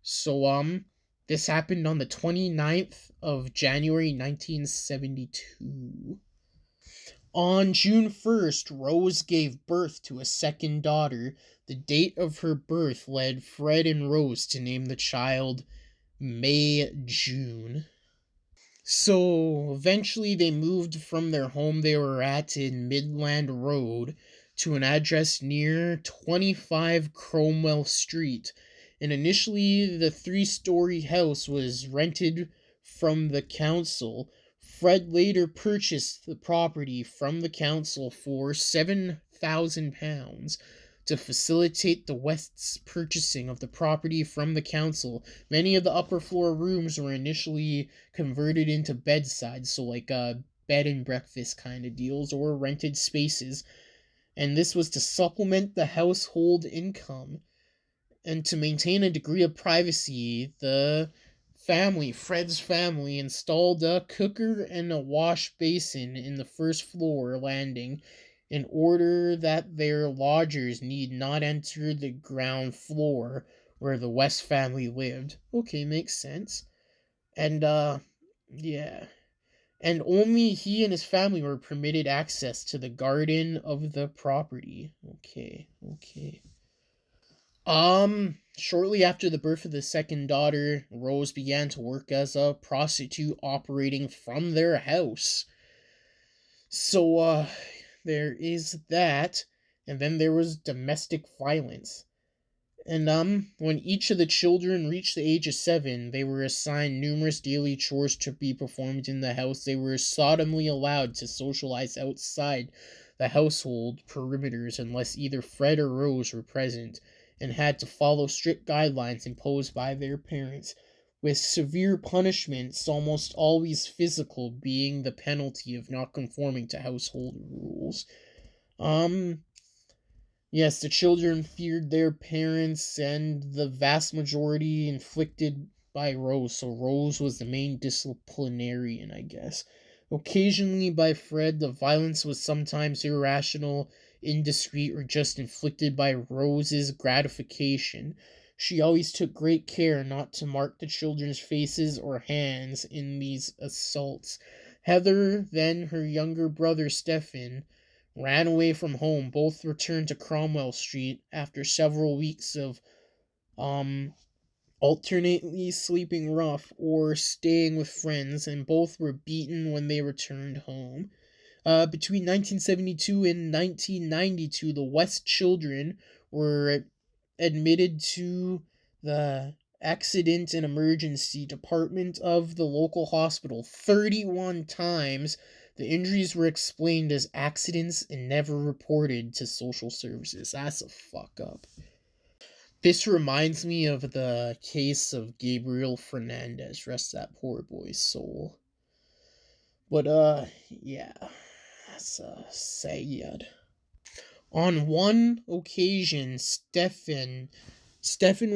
So this happened on the 29th of January 1972. On June 1st, Rose gave birth to a second daughter. The date of her birth led Fred and Rose to name the child May June. So eventually they moved from their home they were at in Midland Road to an address near 25 Cromwell Street. And initially the 3-story house was rented from the council. Fred later purchased the property from the council for £7,000 to facilitate the Wests' purchasing of the property from the council. Many of the upper floor rooms were initially converted into bedsides, so like bed and breakfast kind of deals, or rented spaces, and this was to supplement the household income. And to maintain a degree of privacy, Fred's family, installed a cooker and a wash basin in the first floor landing in order that their lodgers need not enter the ground floor where the West family lived. Okay, makes sense. And, yeah. And only he and his family were permitted access to the garden of the property. Okay, okay. Shortly after the birth of the second daughter, Rose began to work as a prostitute operating from their house. So, there is that. And then there was domestic violence. And when each of the children reached the age of 7, they were assigned numerous daily chores to be performed in the house. They were solemnly allowed to socialize outside the household perimeters unless either Fred or Rose were present, and had to follow strict guidelines imposed by their parents, with severe punishments, almost always physical, being the penalty of not conforming to household rules. Um, Yes, the children feared their parents, and the vast majority inflicted by Rose. So Rose was the main disciplinarian, I guess. Occasionally by Fred, the violence was sometimes irrational, indiscreet, or just inflicted by Rose's gratification. She always took great care not to mark the children's faces or hands in these assaults. Heather, then her younger brother Stephen, ran away from home. Both returned to Cromwell Street after several weeks of um alternately sleeping rough or staying with friends, and both were beaten when they returned home. Between 1972 and 1992, the West children were admitted to the Accident and Emergency Department of the local hospital 31 times. The injuries were explained as accidents and never reported to social services. That's a fuck up. This reminds me of the case of Gabriel Fernandez. Rest that poor boy's soul. But, yeah. That's, sad. On one occasion, Stefan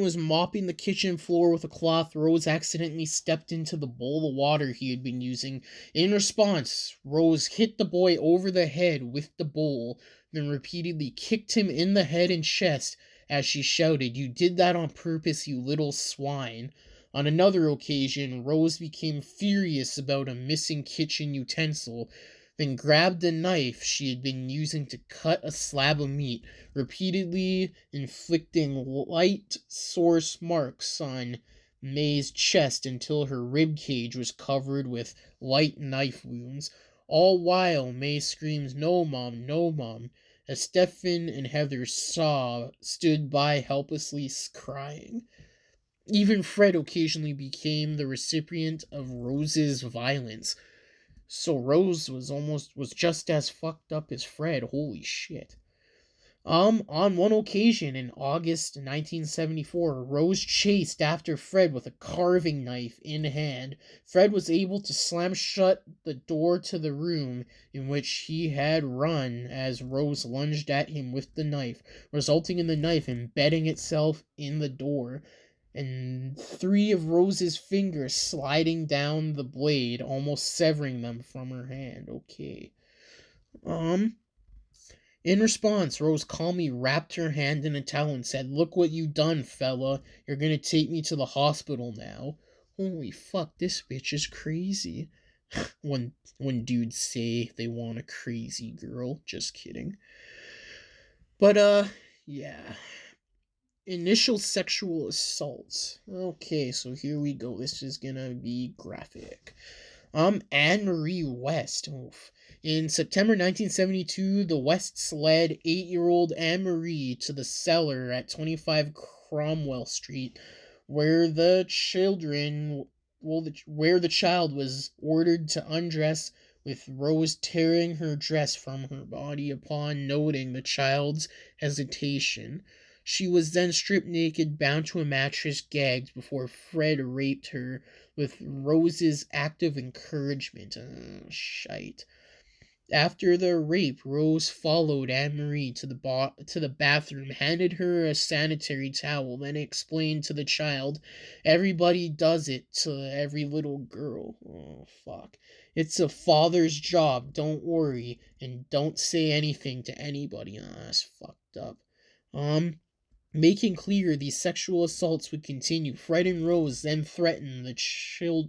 was mopping the kitchen floor with a cloth. Rose accidentally stepped into the bowl of water he had been using. In response, Rose hit the boy over the head with the bowl, then repeatedly kicked him in the head and chest as she shouted, "You did that on purpose, you little swine." On another occasion, Rose became furious about a missing kitchen utensil, then grabbed the knife she had been using to cut a slab of meat, repeatedly inflicting light source marks on May's chest until her rib cage was covered with light knife wounds. All while May screams, "No, Mom, no, Mom," as Stephen and Heather stood by helplessly crying. Even Fred occasionally became the recipient of Rose's violence. So Rose was just as fucked up as Fred. Holy shit. On one occasion in August 1974, Rose chased after Fred with a carving knife in hand. Fred was able to slam shut the door to the room in which he had run as Rose lunged at him with the knife, resulting in the knife embedding itself in the door, and 3 of Rose's fingers sliding down the blade, almost severing them from her hand. Okay. In response, Rose calmly wrapped her hand in a towel and said, "Look what you done, fella. You're gonna take me to the hospital now." Holy fuck, this bitch is crazy. when dudes say they want a crazy girl. Just kidding. But, yeah. Initial sexual assaults. Okay, so here we go. This is gonna be graphic. Anne Marie West. Oof. In September 1972, the Wests led 8-year-old Anne Marie to the cellar at 25 Cromwell Street, where the child was ordered to undress, with Rose tearing her dress from her body upon noting the child's hesitation. She was then stripped naked, bound to a mattress, gagged, before Fred raped her with Rose's active encouragement. Shite. After the rape, Rose followed Anne-Marie to the bathroom, handed her a sanitary towel, then explained to the child, "Everybody does it to every little girl." Oh, fuck. "It's a father's job, don't worry, and don't say anything to anybody." That's fucked up. Making clear these sexual assaults would continue, Fred and Rose then threatened the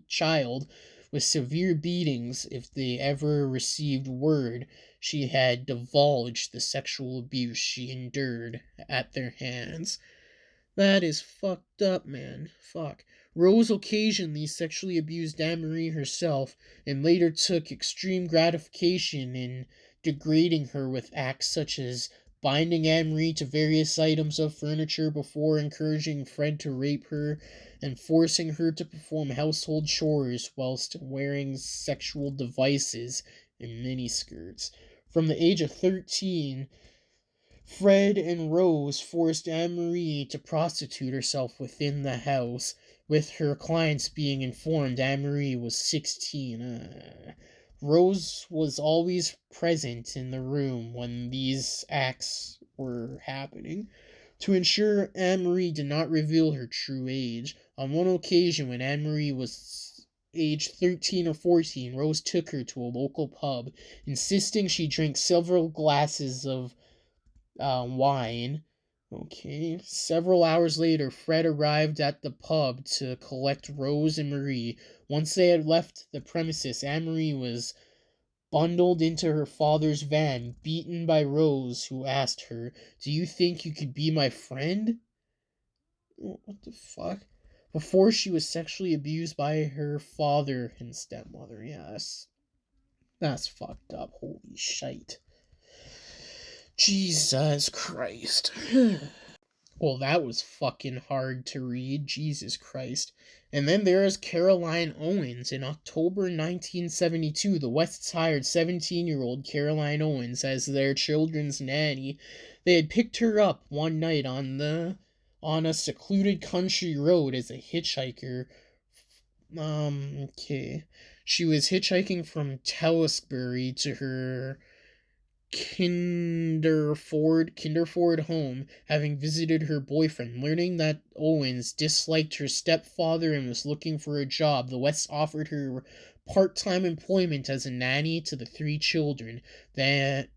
child with severe beatings if they ever received word she had divulged the sexual abuse she endured at their hands. That is fucked up, man. Fuck. Rose occasionally sexually abused Anne-Marie herself and later took extreme gratification in degrading her with acts such as binding Anne-Marie to various items of furniture before encouraging Fred to rape her and forcing her to perform household chores whilst wearing sexual devices and miniskirts. From the age of 13, Fred and Rose forced Anne-Marie to prostitute herself within the house, with her clients being informed Anne-Marie was 16. Rose was always present in the room when these acts were happening to ensure Anne-Marie did not reveal her true age. On one occasion, when Anne-Marie was age 13 or 14, Rose took her to a local pub, insisting she drink several glasses of wine. Okay. Several hours later, Fred arrived at the pub to collect Rose and Marie. Once they had left the premises, Anne Marie was bundled into her father's van, beaten by Rose, who asked her, "Do you think you could be my friend?" What the fuck? Before she was sexually abused by her father and stepmother. Yes. That's fucked up. Holy shite. Jesus Christ. Well, that was fucking hard to read. Jesus Christ. And then there is Caroline Owens. In October 1972, the Wests hired 17-year-old Caroline Owens as their children's nanny. They had picked her up one night on a secluded country road as a hitchhiker. Okay. She was hitchhiking from Telesbury to her Kinderford home, having visited her boyfriend. Learning that Owens disliked her stepfather and was looking for a job, the Wests offered her part-time employment as a nanny to the 3 children then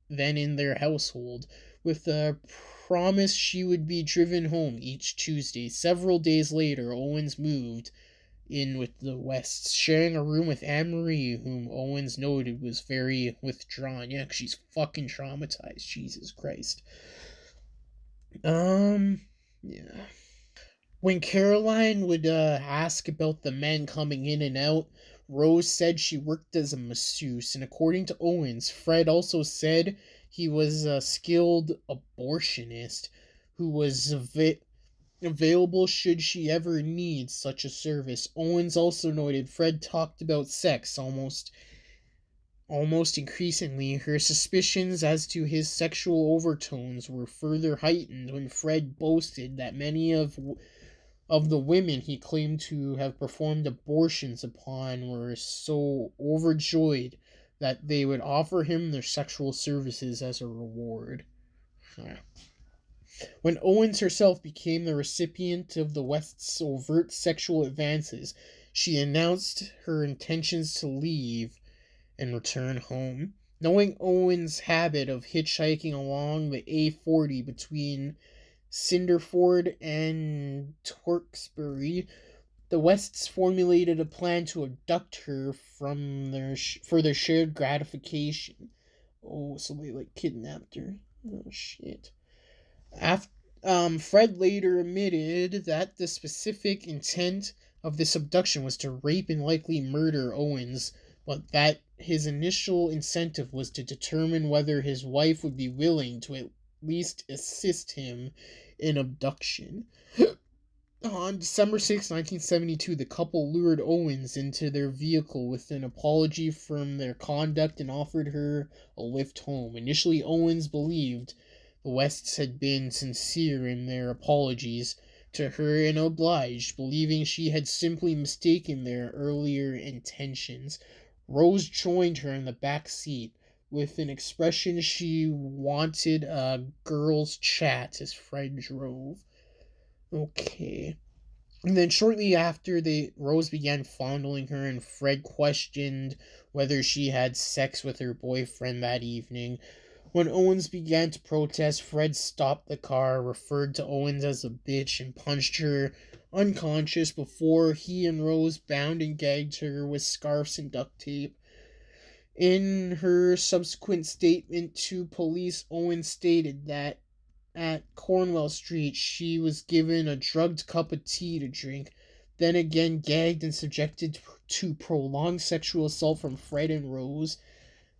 in their household, with the promise she would be driven home each Tuesday. Several days later, Owens moved in with the Wests, sharing a room with Anne Marie, whom Owens noted was very withdrawn. Yeah, 'cause she's fucking traumatized. Jesus Christ. Yeah. When Caroline would ask about the men coming in and out, Rose said she worked as a masseuse, and according to Owens, Fred also said he was a skilled abortionist who was available should she ever need such a service. Owens also noted Fred talked about sex almost increasingly. Her suspicions as to his sexual overtones were further heightened when Fred boasted that many of the women he claimed to have performed abortions upon were so overjoyed that they would offer him their sexual services as a reward. When Owens herself became the recipient of the West's overt sexual advances, she announced her intentions to leave and return home. Knowing Owens' habit of hitchhiking along the A40 between Cinderford and Torksbury, the Wests formulated a plan to abduct her for their shared gratification. Oh, so they kidnapped her. Oh shit. Fred later admitted that the specific intent of this abduction was to rape and likely murder Owens, but that his initial incentive was to determine whether his wife would be willing to at least assist him in abduction. On December 6, 1972, the couple lured Owens into their vehicle with an apology from their conduct and offered her a lift home. Initially, Owens believed the Wests had been sincere in their apologies to her and obliged, believing she had simply mistaken their earlier intentions. Rose joined her in the back seat with an expression she wanted a girl's chat as Fred drove. Okay. And then shortly after, Rose began fondling her, and Fred questioned whether she had sex with her boyfriend that evening. When Owens began to protest, Fred stopped the car, referred to Owens as a bitch, and punched her unconscious before he and Rose bound and gagged her with scarves and duct tape. In her subsequent statement to police, Owens stated that at Cornwall Street she was given a drugged cup of tea to drink, then again gagged and subjected to prolonged sexual assault from Fred and Rose.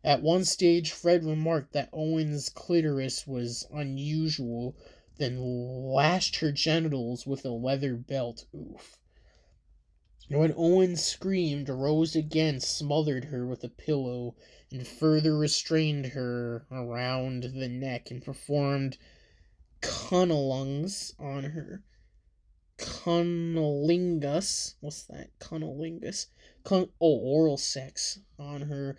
At one stage, Fred remarked that Owens' clitoris was unusual, then lashed her genitals with a leather belt. Oof. When Owens screamed, Rose again smothered her with a pillow and further restrained her around the neck and performed cunnilingus on her. Cunnilingus? What's that? Cunnilingus? Oral sex on her,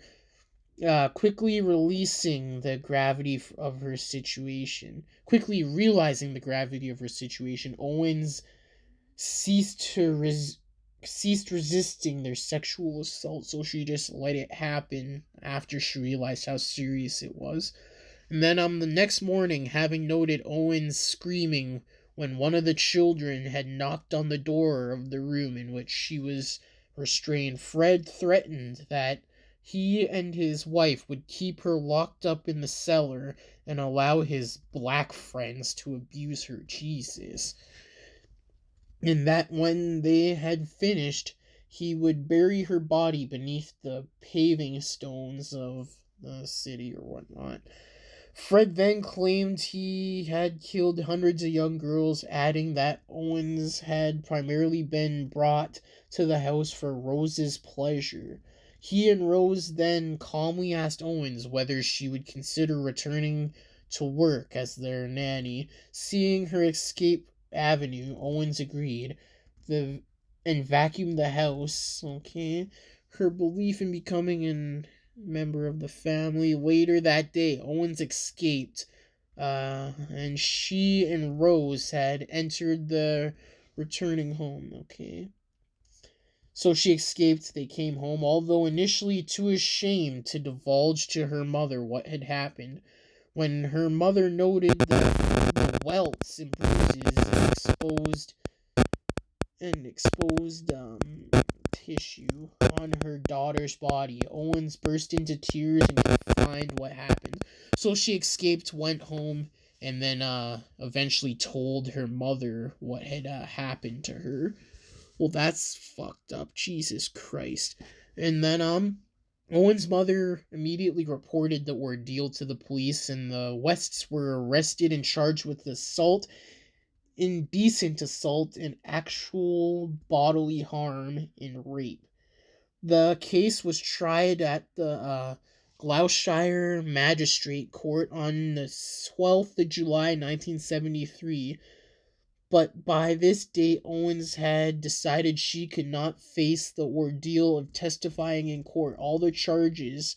quickly releasing the gravity of her situation. Quickly realizing the gravity of her situation, Owens ceased resisting their sexual assault, so she just let it happen after she realized how serious it was. And then the next morning, having noted Owens screaming when one of the children had knocked on the door of the room in which she was restrained, Fred threatened that he and his wife would keep her locked up in the cellar and allow his black friends to abuse her. Jesus. And that when they had finished, he would bury her body beneath the paving stones of the city or whatnot. Fred then claimed he had killed hundreds of young girls, adding that Owens had primarily been brought to the house for Rose's pleasure. He and Rose then calmly asked Owens whether she would consider returning to work as their nanny. Seeing her escape avenue, Owens agreed and vacuumed the house. Okay. Her belief in becoming an member of the family. Later that day, Owens escaped, and she and Rose had entered the returning home. Okay. So she escaped, they came home, although initially too ashamed to divulge to her mother what had happened. When her mother noted the welts and bruises and exposed tissue on her daughter's body, Owens burst into tears and could find what happened. So she escaped, went home, and then eventually told her mother what had happened to her. Well, that's fucked up. Jesus Christ. And then Owen's mother immediately reported the ordeal to the police, and the Wests were arrested and charged with assault, indecent assault, and actual bodily harm and rape. The case was tried at the Gloucestershire Magistrate Court on the 12th of July 1973, but by this date Owens had decided she could not face the ordeal of testifying in court. All the charges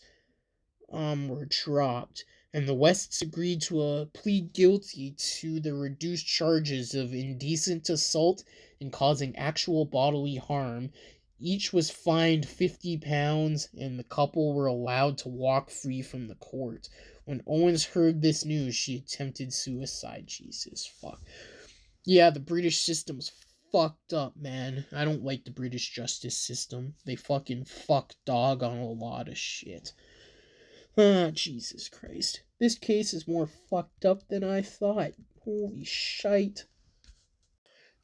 were dropped, and the Wests agreed to plead guilty to the reduced charges of indecent assault and causing actual bodily harm. Each was fined £50, and the couple were allowed to walk free from the court. When Owens heard this news, she attempted suicide. Jesus fuck. Yeah, the British system's fucked up, man. I don't like the British justice system. They fucking fuck dog on a lot of shit. Ah, Jesus Christ. This case is more fucked up than I thought. Holy shite.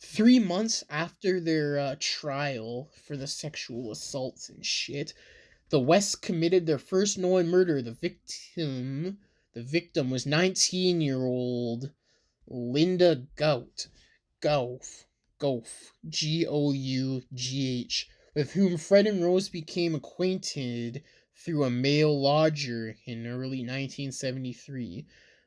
3 months after their trial for the sexual assaults and shit, the Wests committed their first known murder. The victim was 19-year-old Linda Gough, Goughh, with whom Fred and Rose became acquainted through a male lodger in early 1973.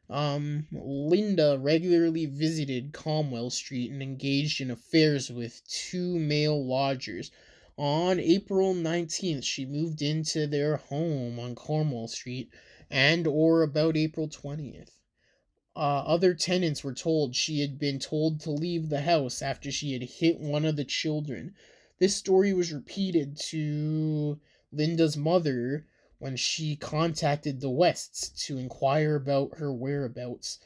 Linda regularly visited Cromwell Street and engaged in affairs with two male lodgers. On April 19th, she moved into their home on Cromwell Street, and or about April 20th. Other tenants were told she had been told to leave the house after she had hit one of the children. This story was repeated to Linda's mother when she contacted the Wests to inquire about her whereabouts.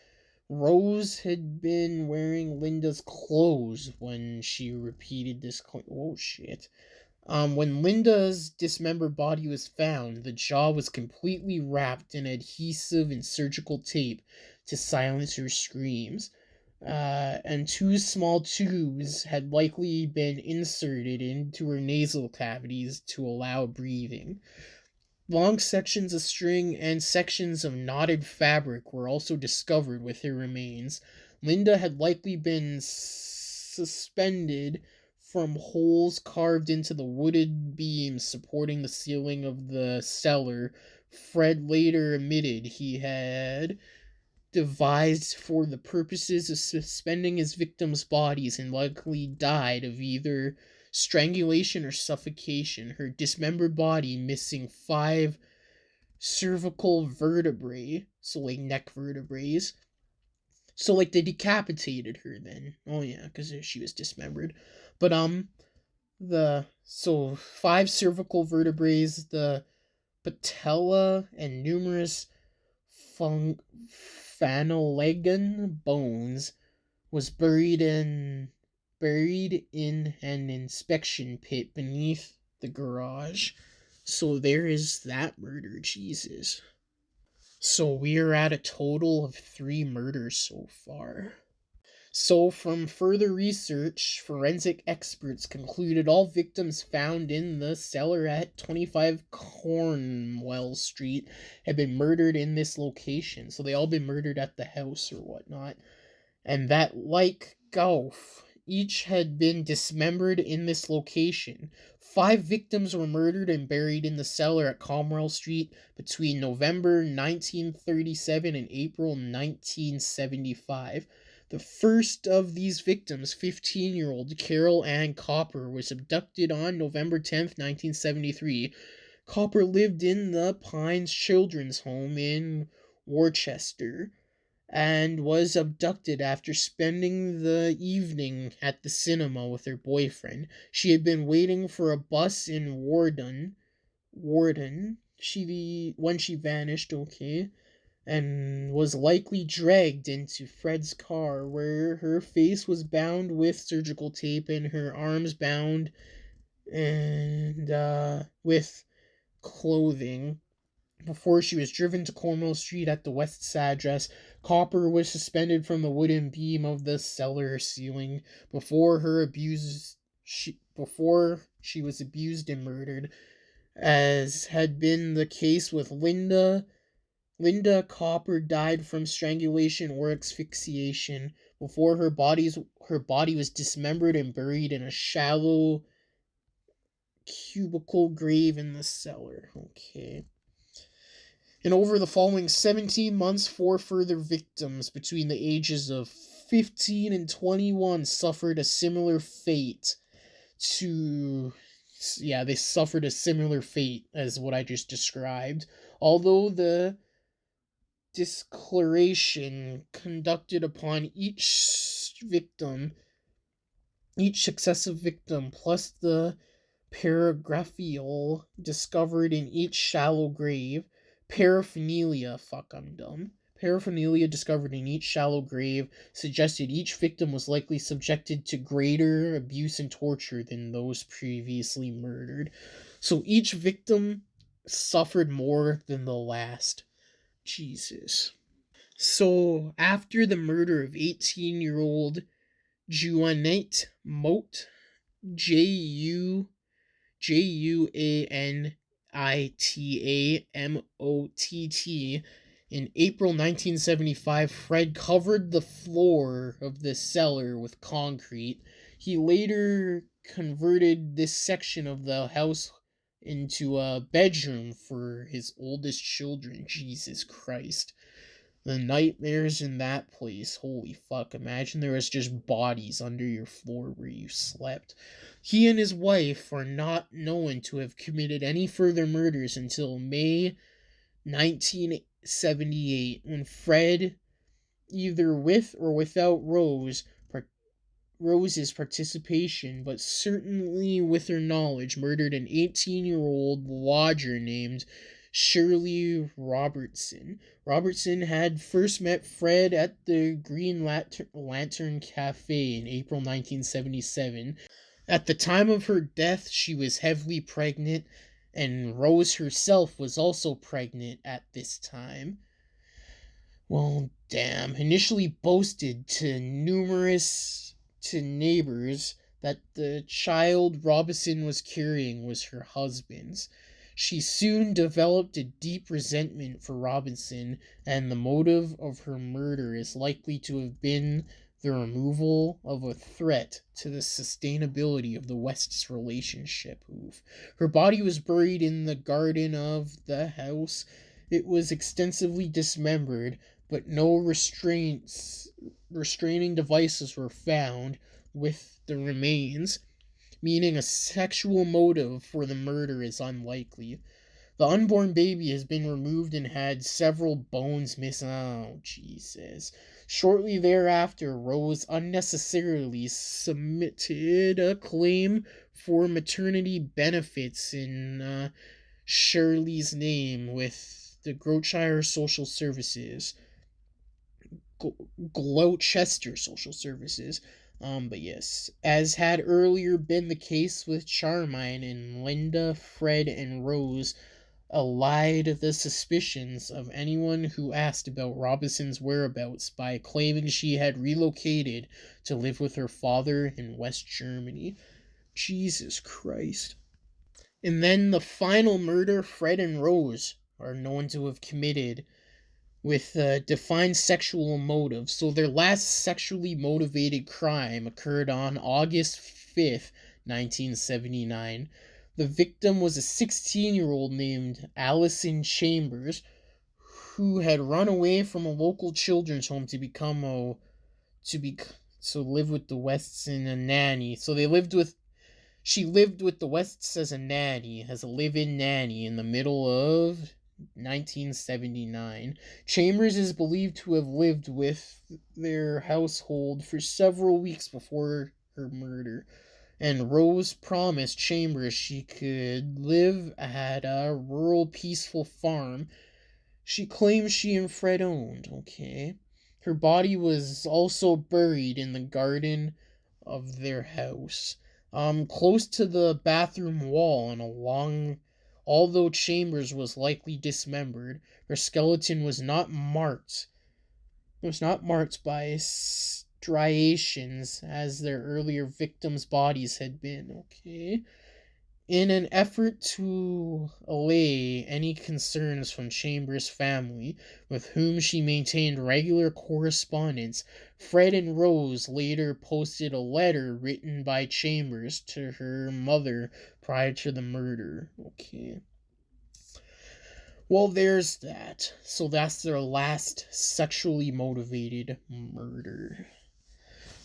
Rose had been wearing Linda's clothes when she repeated this claim. Oh shit. When Linda's dismembered body was found, the jaw was completely wrapped in adhesive and surgical tape to silence her screams. And two small tubes had likely been inserted into her nasal cavities to allow breathing. Long sections of string and sections of knotted fabric were also discovered with her remains. Linda had likely been suspended from holes carved into the wooden beams supporting the ceiling of the cellar. Fred later admitted he had devised for the purposes of suspending his victims' bodies and likely died of either strangulation or suffocation, her dismembered body missing 5 cervical vertebrae, so like neck vertebrae. So like they decapitated her then. Oh yeah, because she was dismembered. But the so 5 cervical vertebrae, the patella, and numerous phalangean bones was buried in an inspection pit beneath the garage. So there is that murder, Jesus. So we are at a total of 3 murders so far. So, from further research, forensic experts concluded all victims found in the cellar at 25 Cornwell Street had been murdered in this location. So, they all been murdered at the house or whatnot. And that, like Gulf, each had been dismembered in this location. 5 victims were murdered and buried in the cellar at Cornwell Street between November 1937 and April 1975. The first of these victims, 15-year-old Carol Ann Copper, was abducted on November 10th, 1973. Copper lived in the Pines Children's Home in Worcester and was abducted after spending the evening at the cinema with her boyfriend. She had been waiting for a bus in Warden. When she vanished, okay, and was likely dragged into Fred's car, where her face was bound with surgical tape and her arms bound and with clothing. Before she was driven to Cornwall Street at the West's address, Copper was suspended from the wooden beam of the cellar ceiling before she was abused and murdered, as had been the case with Linda. Linda Copper died from strangulation or asphyxiation before her body was dismembered and buried in a shallow cubical grave in the cellar. Okay. And over the following 17 months, 4 further victims between the ages of 15 and 21 suffered a similar fate they suffered a similar fate as what I just described. Although the declaration conducted upon each successive victim, plus the paraphernalia discovered in each shallow grave, paraphernalia discovered in each shallow grave suggested each victim was likely subjected to greater abuse and torture than those previously murdered. So each victim suffered more than the last. Jesus. So, after the murder of 18-year-old Juanette Motte, JuanitaMott, in April 1975, Fred covered the floor of the cellar with concrete. He later converted this section of the house into a bedroom for his oldest children. Jesus Christ. The nightmares in that place. Holy fuck. Imagine there was just bodies under your floor where you slept. He and his wife are not known to have committed any further murders until May 1978, when Fred, either with or without Rose's participation, but certainly with her knowledge, murdered an 18-year-old lodger named Shirley Robertson. Robertson had first met Fred at the Green Lantern Cafe in April 1977. At the time of her death, she was heavily pregnant, and Rose herself was also pregnant at this time. Well, damn. Initially boasted to neighbors that the child Robinson was carrying was her husband's. She soon developed a deep resentment for Robinson, and the motive of her murder is likely to have been the removal of a threat to the sustainability of the West's relationship. Her body was buried in the garden of the house. It was extensively dismembered, but no restraining devices were found with the remains, meaning a sexual motive for the murder is unlikely. The unborn baby has been removed and had several bones missing. Oh, Jesus. Shortly thereafter, Rose unnecessarily submitted a claim for maternity benefits in Shirley's name with the Gloucestershire Social Services. Gloucester Social Services. But yes, as had earlier been the case with Charmine and Linda, Fred, and Rose allayed the suspicions of anyone who asked about Robinson's whereabouts by claiming she had relocated to live with her father in West Germany. Jesus Christ. And then the final murder Fred and Rose are known to have committed with a defined sexual motive. So their last sexually motivated crime occurred on August 5th, 1979. The victim was a 16-year-old named Allison Chambers, who had run away from a local children's home to be to live with the Wests and a nanny. So she lived with the Wests as a nanny, as a live-in nanny in the middle of 1979. Chambers is believed to have lived with their household for several weeks before her murder, and Rose promised Chambers she could live at a rural peaceful farm she claims she and Fred owned. Okay. Her body was also buried in the garden of their house, close to the bathroom wall and along. Although Chambers was likely dismembered, her skeleton was not marked by striations as their earlier victims' bodies had been. Okay. In an effort to allay any concerns from Chambers' family, with whom she maintained regular correspondence, Fred and Rose later posted a letter written by Chambers to her mother prior to the murder. Okay. Well, there's that. So that's their last sexually motivated murder.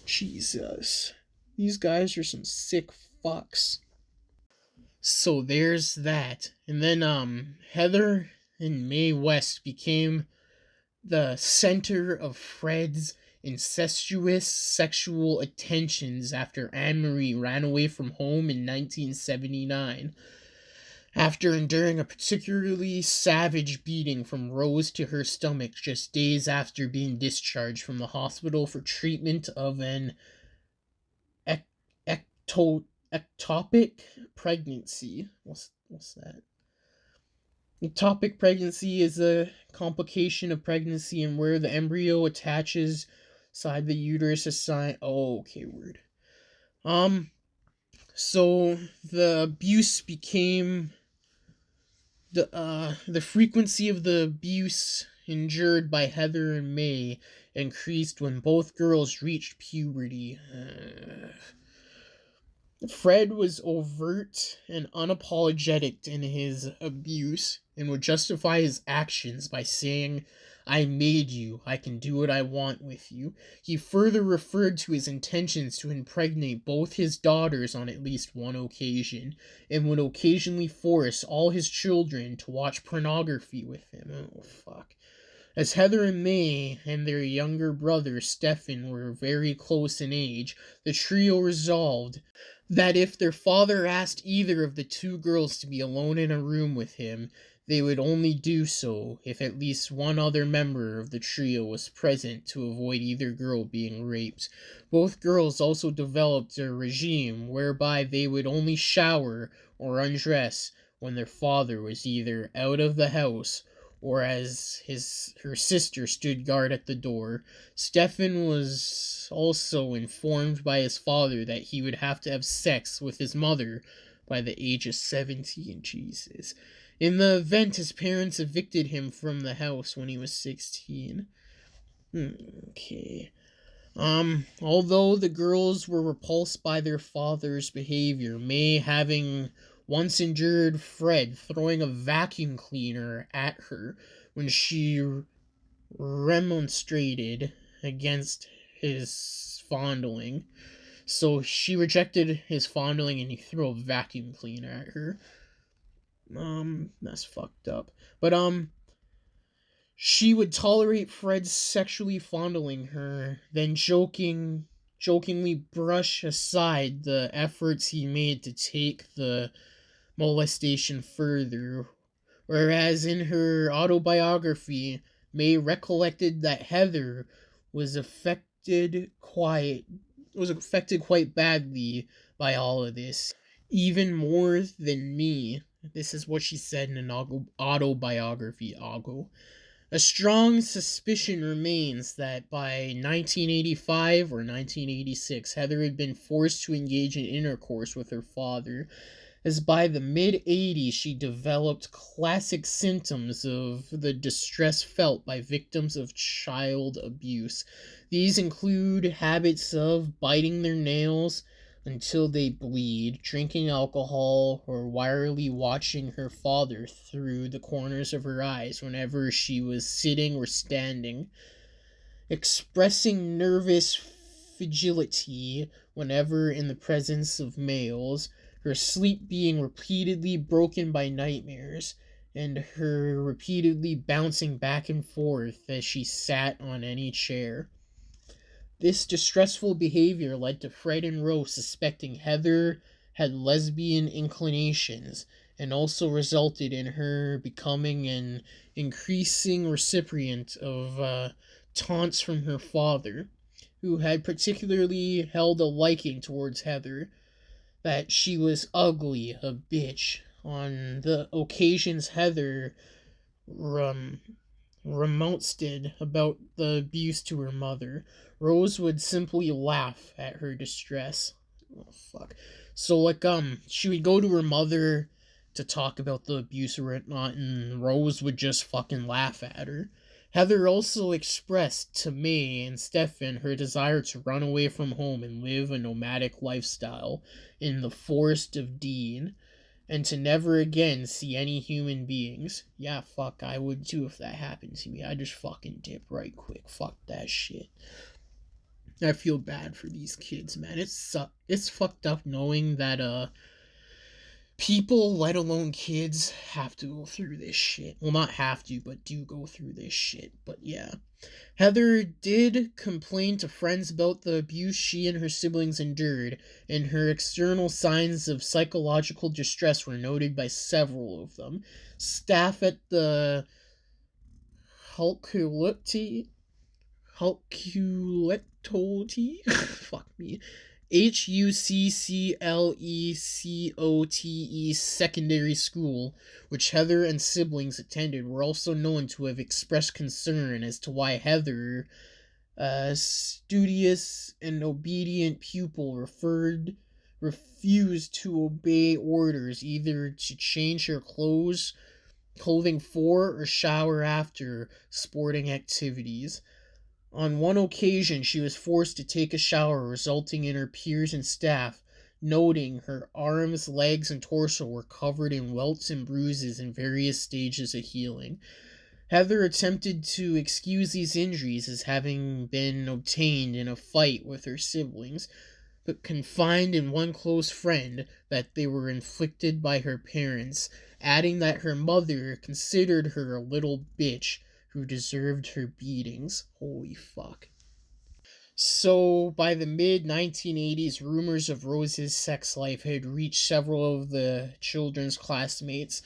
Jesus. These guys are some sick fucks. So there's that. And then Heather and Mae West became the center of Fred's incestuous sexual attentions after Anne-Marie ran away from home in 1979. After enduring a particularly savage beating from Rose to her stomach just days after being discharged from the hospital for treatment of an ectopic pregnancy. What's that? Ectopic pregnancy is a complication of pregnancy and where the embryo attaches inside the uterus aside. Oh, okay, word. So the abuse became the frequency of the abuse endured by Heather and Mae increased when both girls reached puberty. Fred was overt and unapologetic in his abuse and would justify his actions by saying, "I made you, I can do what I want with you." He further referred to his intentions to impregnate both his daughters on at least one occasion, and would occasionally force all his children to watch pornography with him. Oh, fuck. As Heather and Mae and their younger brother Stefan were very close in age, the trio resolved that if their father asked either of the two girls to be alone in a room with him, They would only do so if at least one other member of the trio was present to avoid either girl being raped. Both girls also developed a regime whereby they would only shower or undress when their father was either out of the house or as her sister stood guard at the door. Stefan was also informed by his father that he would have to have sex with his mother by the age of 17. Jesus. In the event, his parents evicted him from the house when he was 16. Okay. Although the girls were repulsed by their father's behavior, May having once endured Fred throwing a vacuum cleaner at her when she remonstrated against his fondling. So she rejected his fondling and he threw a vacuum cleaner at her. That's fucked up. But she would tolerate Fred sexually fondling her, then jokingly brush aside the efforts he made to take the molestation further. Whereas in her autobiography, May recollected that Heather was affected quite badly by all of this, even more than me. This is what she said in an autobiography. A strong suspicion remains that by 1985 or 1986, Heather had been forced to engage in intercourse with her father, as by the mid 80s she developed classic symptoms of the distress felt by victims of child abuse. These include habits of biting their nails until they bleed, drinking alcohol, or wirely watching her father through the corners of her eyes whenever she was sitting or standing, expressing nervous fragility whenever in the presence of males, her sleep being repeatedly broken by nightmares, and her repeatedly bouncing back and forth as she sat on any chair. This distressful behavior led to Fred and Rose suspecting Heather had lesbian inclinations, and also resulted in her becoming an increasing recipient of taunts from her father, who had particularly held a liking towards Heather, that she was ugly, a bitch. On the occasions Heather um, remonstrated about the abuse to her mother, Rose would simply laugh at her distress. Oh fuck. So she would go to her mother to talk about the abuse or whatnot, and Rose would just fucking laugh at her. Heather also expressed to May and Stefan her desire to run away from home and live a nomadic lifestyle in the forest of Dean, and to never again see any human beings. Yeah, fuck, I would too if that happened to me. I just fucking dip right quick. Fuck that shit. I feel bad for these kids, man. It's fucked up knowing that people, let alone kids, have to go through this shit. Well, not have to, but do go through this shit. But yeah. Heather did complain to friends about the abuse she and her siblings endured, and her external signs of psychological distress were noted by several of them. Staff at the Hulkuleti, fuck me, Hucclecote secondary school, which Heather and siblings attended, were also known to have expressed concern as to why Heather, a studious and obedient pupil, refused to obey orders either to change her clothing for or shower after sporting activities. On one occasion, she was forced to take a shower, resulting in her peers and staff noting her arms, legs, and torso were covered in welts and bruises in various stages of healing. Heather attempted to excuse these injuries as having been obtained in a fight with her siblings, but confined in one close friend that they were inflicted by her parents, adding that her mother considered her a little bitch who deserved her beatings. Holy fuck. So, by the mid 1980s, rumors of Rose's sex life had reached several of the children's classmates,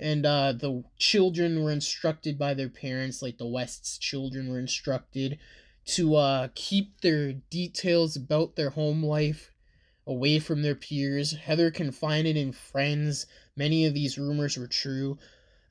And the children were instructed by their parents, like the West's children were instructed, to keep their details about their home life away from their peers. Heather confided in friends. Many of these rumors were true.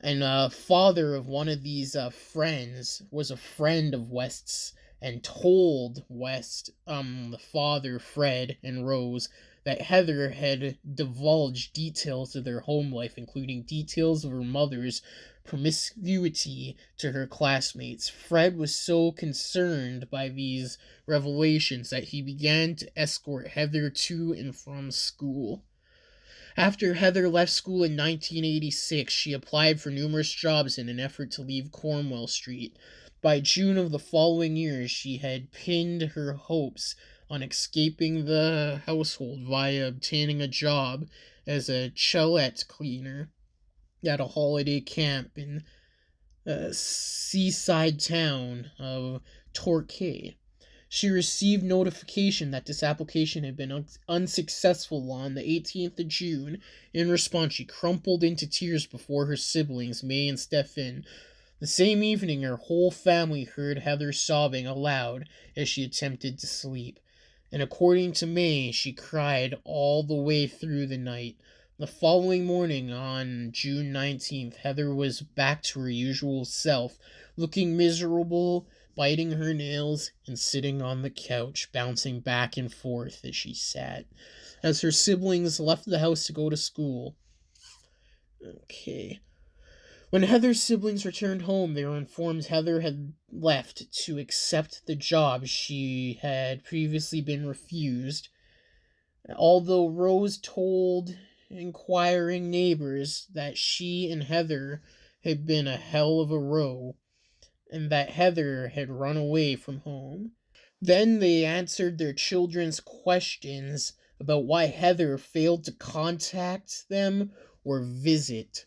And father of one of these friends was a friend of West's and told West, the father, Fred, and Rose, that Heather had divulged details of their home life, including details of her mother's promiscuity to her classmates. Fred was so concerned by these revelations that he began to escort Heather to and from school. After Heather left school in 1986, she applied for numerous jobs in an effort to leave Cornwall Street. By June of the following year, she had pinned her hopes on escaping the household via obtaining a job as a chalette cleaner at a holiday camp in the seaside town of Torquay. She received notification that this application had been unsuccessful on the 18th of June. In response, she crumpled into tears before her siblings, May and Stefan. The same evening, her whole family heard Heather sobbing aloud as she attempted to sleep. And according to May, she cried all the way through the night. The following morning, on June 19th, Heather was back to her usual self, looking miserable, biting her nails, and sitting on the couch, bouncing back and forth as she sat, as her siblings left the house to go to school. Okay. When Heather's siblings returned home, they were informed Heather had left to accept the job she had previously been refused. Although Rose told inquiring neighbors that she and Heather had been a hell of a row, and that Heather had run away from home. Then they answered their children's questions about why Heather failed to contact them or visit.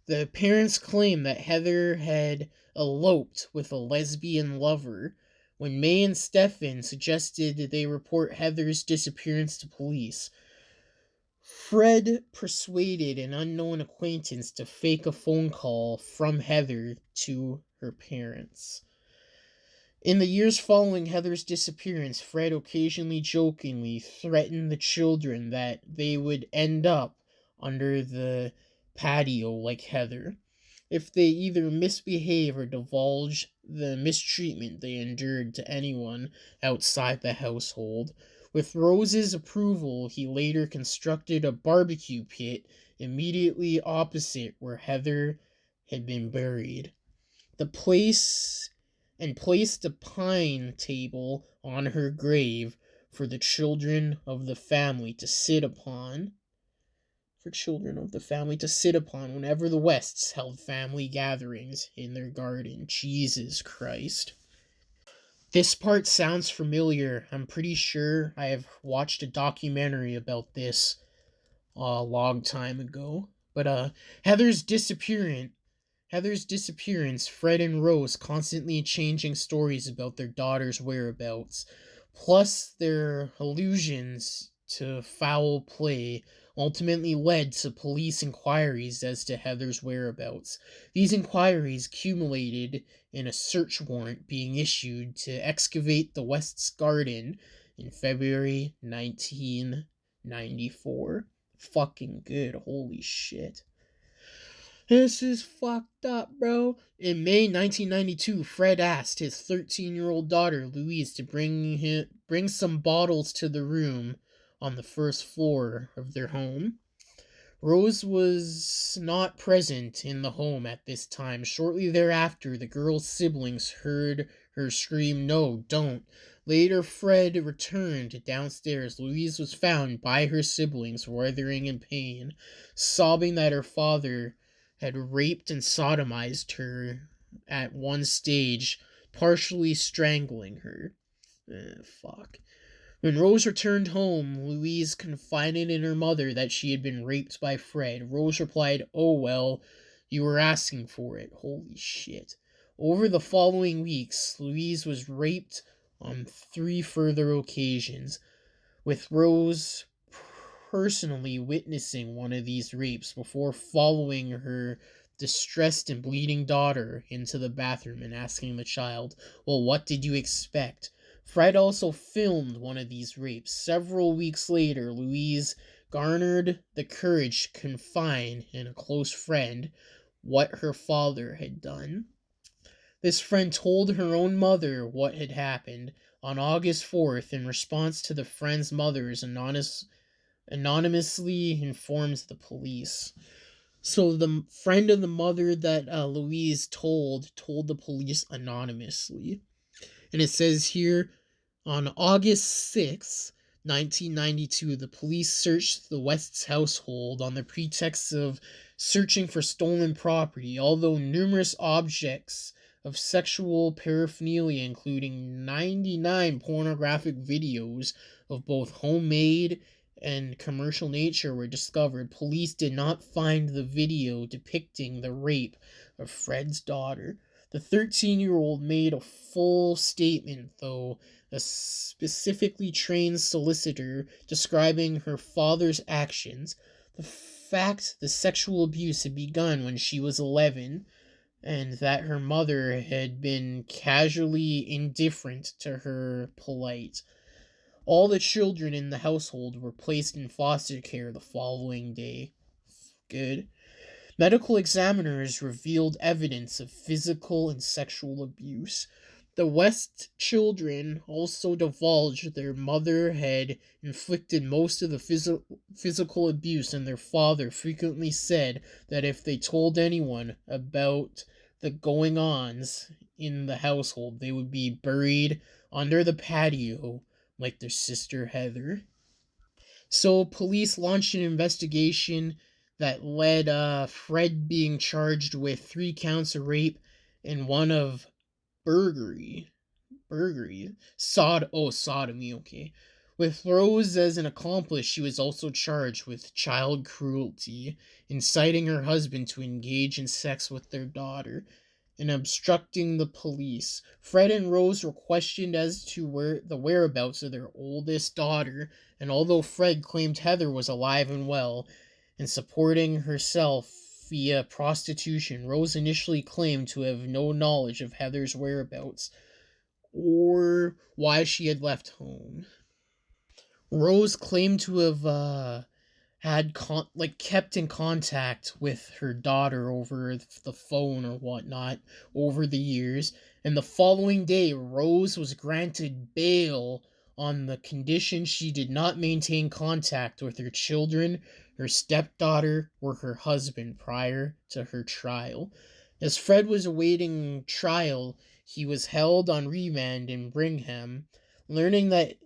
The parents claimed that Heather had eloped with a lesbian lover. When May and Stefan suggested that they report Heather's disappearance to police, Fred persuaded an unknown acquaintance to fake a phone call from Heather to her parents. In the years following Heather's disappearance, Fred occasionally jokingly threatened the children that they would end up under the patio like Heather if they either misbehave or divulge the mistreatment they endured to anyone outside the household. With Rose's approval, he later constructed a barbecue pit immediately opposite where Heather had been buried. The place and placed a pine table on her grave for the children of the family to sit upon. Whenever the Wests held family gatherings in their garden. Jesus Christ. This part sounds familiar. I'm pretty sure I have watched a documentary about this a long time ago. But Heather's disappearance, Fred and Rose constantly changing stories about their daughter's whereabouts, plus their allusions to foul play, ultimately led to police inquiries as to Heather's whereabouts. These inquiries culminated in a search warrant being issued to excavate the West's garden in February 1994. Fucking good, holy shit. This is fucked up, bro. In May 1992, Fred asked his 13-year-old daughter, Louise, to bring some bottles to the room on the first floor of their home. Rose was not present in the home at this time. Shortly thereafter, the girl's siblings heard her scream, "No, don't." Later, Fred returned downstairs. Louise was found by her siblings, writhing in pain, sobbing that her father had raped and sodomized her at one stage, partially strangling her. Fuck. When Rose returned home, Louise confided in her mother that she had been raped by Fred. Rose replied, "Oh well, you were asking for it." Holy shit. Over the following weeks, Louise was raped on 3 further occasions, with Rose personally witnessing one of these rapes before following her distressed and bleeding daughter into the bathroom and asking the child, "Well, what did you expect?" Fred also filmed one of these rapes. Several weeks later, Louise garnered the courage to confide in a close friend what her father had done. This friend told her own mother what had happened on August 4th in response to the friend's mother's anonymously informs the police. So the friend of the mother that Louise told the police anonymously. And it says here, on August 6th, 1992, the police searched the West's household on the pretext of searching for stolen property, although numerous objects of sexual paraphernalia, including 99 pornographic videos of both homemade and commercial nature, were discovered. Police did not find the video depicting the rape of Fred's daughter. The 13-year-old made a full statement, though, a specifically trained solicitor describing her father's actions, the fact the sexual abuse had begun when she was 11, and that her mother had been casually indifferent to her plight. All the children in the household were placed in foster care the following day. Good. Medical examiners revealed evidence of physical and sexual abuse. The West children also divulged their mother had inflicted most of the physical abuse, and their father frequently said that if they told anyone about the going ons in the household, they would be buried under the patio like their sister Heather. So police launched an investigation that led Fred being charged with 3 counts of rape and one of burglary. Sodomy, okay. With Rose as an accomplice, she was also charged with child cruelty, inciting her husband to engage in sex with their daughter, and obstructing the police. Fred and Rose were questioned as to the whereabouts of their oldest daughter, and although Fred claimed Heather was alive and well and supporting herself via prostitution, Rose initially claimed to have no knowledge of Heather's whereabouts or why she had left home. Rose claimed to have kept in contact with her daughter over the phone or whatnot over the years, and the following day Rose was granted bail on the condition she did not maintain contact with her children, her stepdaughter, or her husband prior to her trial. As Fred was awaiting trial, he was held on remand in Brigham. Learning that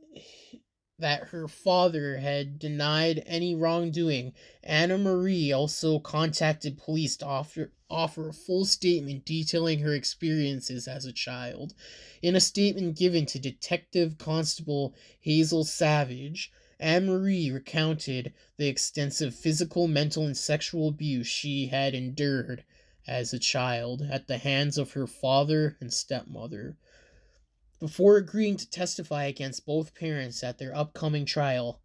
her father had denied any wrongdoing, Anna Marie also contacted police to offer a full statement detailing her experiences as a child. In a statement given to Detective Constable Hazel Savage, Anne Marie recounted the extensive physical, mental, and sexual abuse she had endured as a child at the hands of her father and stepmother. Before agreeing to testify against both parents at their upcoming trial.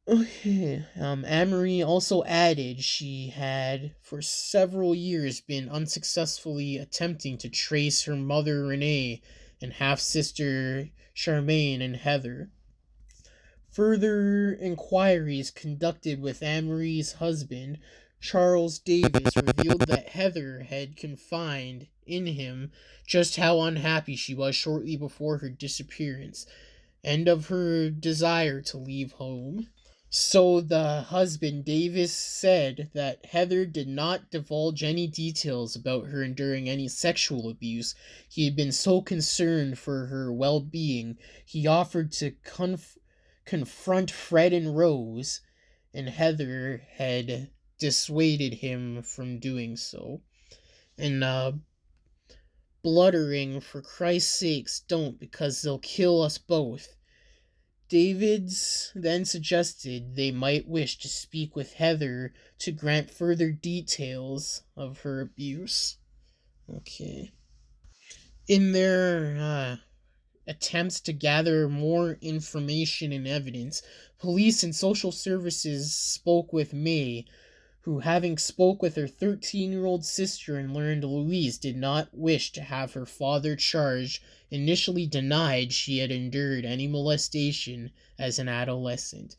Okay, Anne-Marie also added she had for several years been unsuccessfully attempting to trace her mother Renee and half-sister Charmaine and Heather. Further inquiries conducted with Anne-Marie's husband, Charles Davis, revealed that Heather had confided in him just how unhappy she was shortly before her disappearance, and of her desire to leave home. So the husband, Davis, said that Heather did not divulge any details about her enduring any sexual abuse. He had been so concerned for her well-being, he offered to confront Fred and Rose, and Heather had dissuaded him from doing so. And bluttering, "For Christ's sakes, don't, because they'll kill us both." Davids then suggested they might wish to speak with Heather to grant further details of her abuse. Okay. In their attempts to gather more information and evidence, police and social services spoke with May, who, having spoke with her 13-year-old sister and learned Louise did not wish to have her father charged, initially denied she had endured any molestation as an adolescent.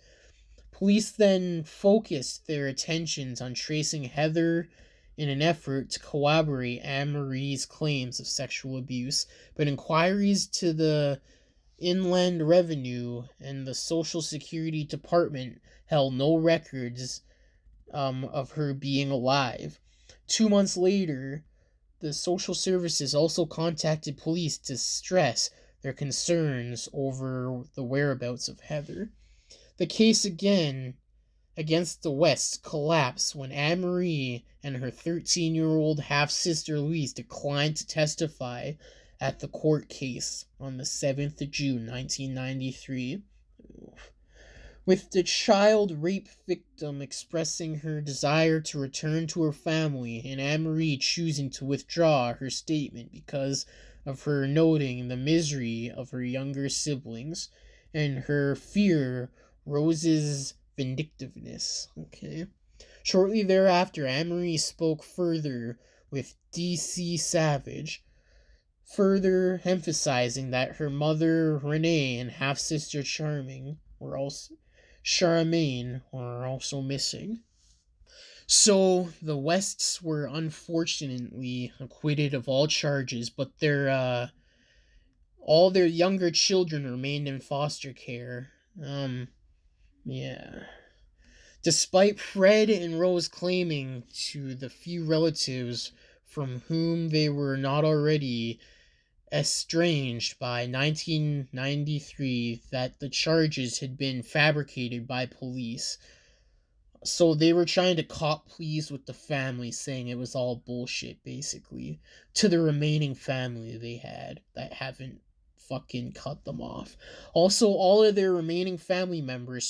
Police then focused their attentions on tracing Heather in an effort to corroborate Anne-Marie's claims of sexual abuse, but inquiries to the Inland Revenue and the Social Security Department held no records of her being alive. 2 months later, the social services also contacted police to stress their concerns over the whereabouts of Heather. The case again against the West collapsed when Anne Marie and her 13-year-old half-sister Louise declined to testify at the court case on the 7th of June, 1993. With the child rape victim expressing her desire to return to her family and Anne-Marie choosing to withdraw her statement because of her noting the misery of her younger siblings and her fear Rose's vindictiveness. Okay. Shortly thereafter, Anne-Marie spoke further with D.C. Savage, further emphasizing that her mother Renee and half-sister Charmaine were also missing. So the Wests were unfortunately acquitted of all charges, but all their younger children remained in foster care. Yeah. Despite Fred and Rose claiming to the few relatives from whom they were not already estranged by 1993 that the charges had been fabricated by police. So they were trying to cop pleas with the family, saying it was all bullshit, basically, to the remaining family they had that haven't fucking cut them off. Also, all of their remaining family members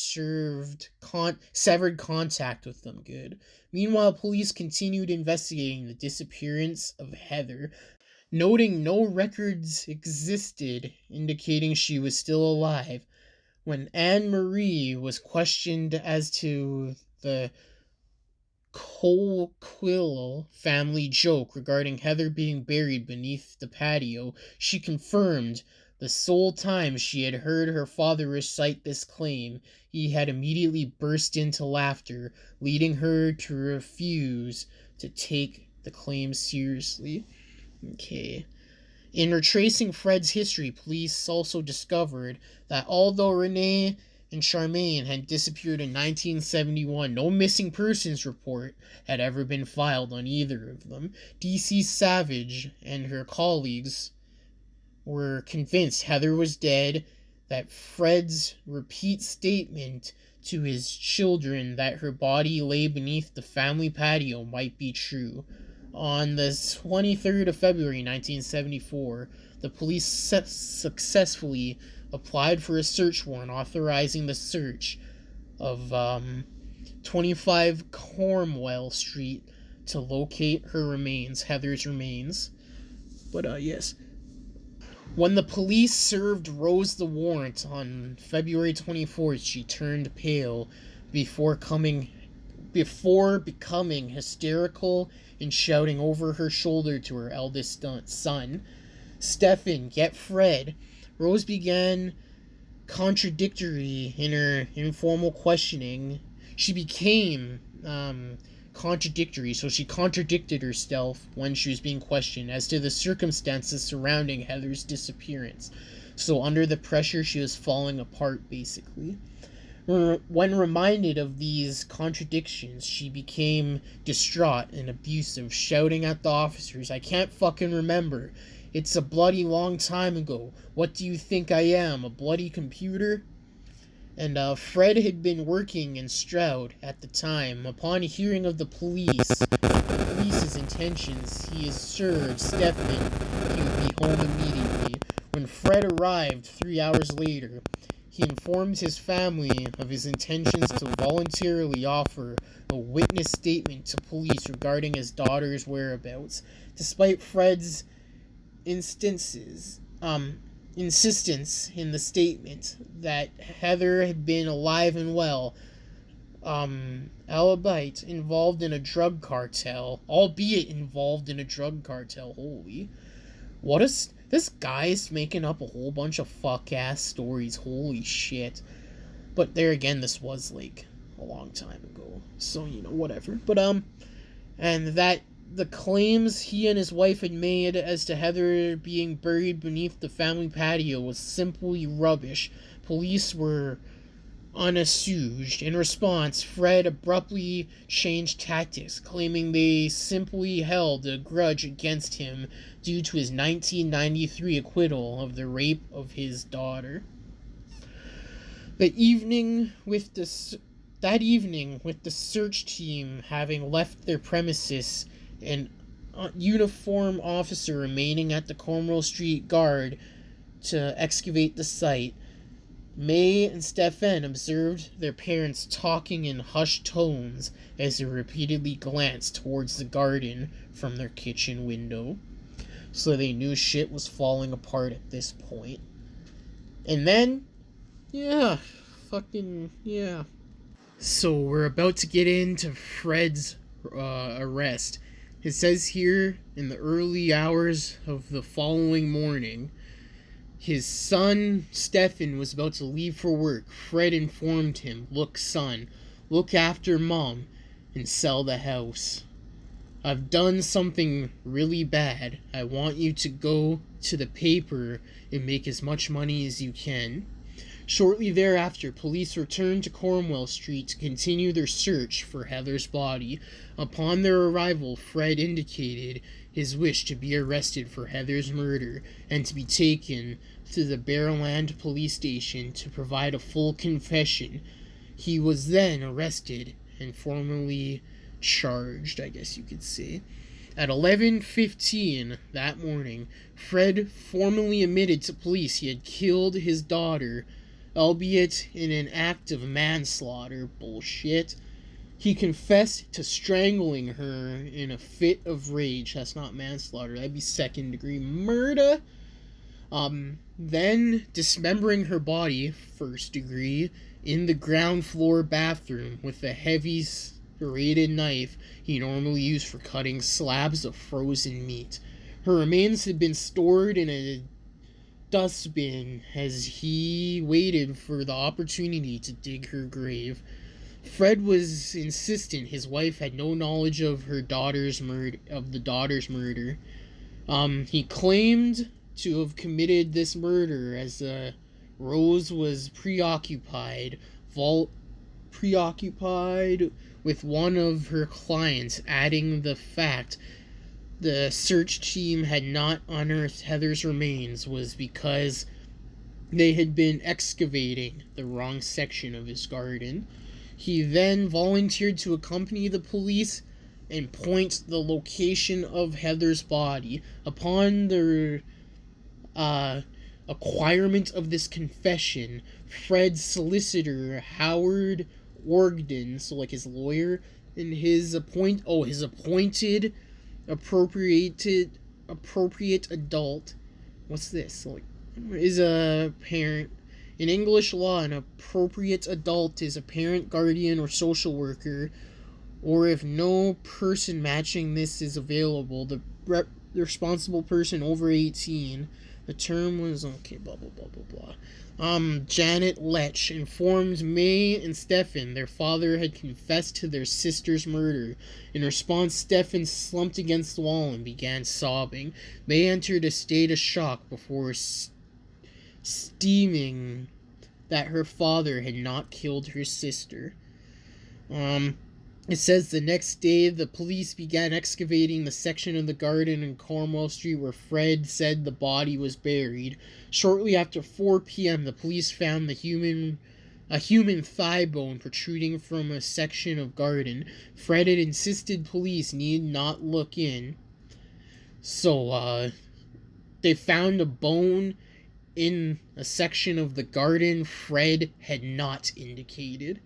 severed contact with them good. Meanwhile, police continued investigating the disappearance of Heather, noting no records existed indicating she was still alive. When Anne-Marie was questioned as to the Colquill family joke regarding Heather being buried beneath the patio, she confirmed the sole time she had heard her father recite this claim, he had immediately burst into laughter, leading her to refuse to take the claim seriously. Okay. In retracing Fred's history, police also discovered that although Renee and Charmaine had disappeared in 1971, no missing persons report had ever been filed on either of them. D.C. Savage and her colleagues were convinced Heather was dead, that Fred's repeat statement to his children that her body lay beneath the family patio might be true. On the 23rd of February 1974, the police successfully applied for a search warrant authorizing the search of 25 Cornwall Street to locate her remains, Heather's remains. But yes. When the police served Rose the warrant on February 24th, she turned pale before becoming hysterical and shouting over her shoulder to her eldest son, "Stefan, get Fred." Rose began contradictory in her informal questioning. She became contradictory, so she contradicted herself when she was being questioned as to the circumstances surrounding Heather's disappearance. So under the pressure, she was falling apart, basically. When reminded of these contradictions, she became distraught and abusive, shouting at the officers, "I can't fucking remember. It's a bloody long time ago. What do you think I am, a bloody computer?" And Fred had been working in Stroud at the time. Upon hearing of the police's intentions, he assured Stefan he would be home immediately. When Fred arrived 3 hours later, he informed his family of his intentions to voluntarily offer a witness statement to police regarding his daughter's whereabouts. Despite Fred's instances, insistence in the statement that Heather had been alive and well, albeit involved in a drug cartel. Holy. What is. This guy's making up a whole bunch of fuck ass stories. Holy shit. But there again, this was like a long time ago. So, whatever. But, and that the claims he and his wife had made as to Heather being buried beneath the family patio was simply rubbish. Police were unassuaged. In response, Fred abruptly changed tactics, claiming they simply held a grudge against him due to his 1993 acquittal of the rape of his daughter. That evening, with the search team having left their premises, and a uniformed officer remaining at the Cornwall Street Guard to excavate the site, May and Stefan observed their parents talking in hushed tones as they repeatedly glanced towards the garden from their kitchen window. So they knew shit was falling apart at this point. And then, yeah. So we're about to get into Fred's arrest. It says here, in the early hours of the following morning, his son, Stefan, was about to leave for work. Fred informed him, "Look, son, look after Mom and sell the house. I've done something really bad. I want you to go to the paper and make as much money as you can." Shortly thereafter, police returned to Cornwall Street to continue their search for Heather's body. Upon their arrival, Fred indicated his wish to be arrested for Heather's murder and to be taken to the Barrowland police station to provide a full confession. He was then arrested and formally charged, I guess you could say. At 11:15 that morning, Fred formally admitted to police he had killed his daughter, albeit in an act of manslaughter. Bullshit. He confessed to strangling her in a fit of rage. That's not manslaughter. That'd be second-degree murder. Then dismembering her body, first degree, in the ground floor bathroom with a heavy serrated knife he normally used for cutting slabs of frozen meat. Her remains had been stored in a dustbin as he waited for the opportunity to dig her grave. Fred was insistent his wife had no knowledge of the daughter's murder. He claimed to have committed this murder as Rose was preoccupied with one of her clients, adding the fact the search team had not unearthed Heather's remains was because they had been excavating the wrong section of his garden. He then volunteered to accompany the police and point the location of Heather's body. Upon the acquirement of this confession, Fred's solicitor, Howard Ogden, so like his lawyer, and his appointed appropriate adult, what's this, like, is a parent. In English law, an appropriate adult is a parent, guardian, or social worker, or if no person matching this is available, the responsible person over 18. The term was, okay, blah, blah, blah, blah, blah. Janet Lech informed May and Stefan their father had confessed to their sister's murder. In response, Stefan slumped against the wall and began sobbing. May entered a state of shock before steaming that her father had not killed her sister. It says the next day the police began excavating the section of the garden in Cornwall Street where Fred said the body was buried. Shortly after 4 p.m. the police found a human thigh bone protruding from a section of garden. Fred had insisted police need not look in. So, they found a bone in a section of the garden Fred had not indicated.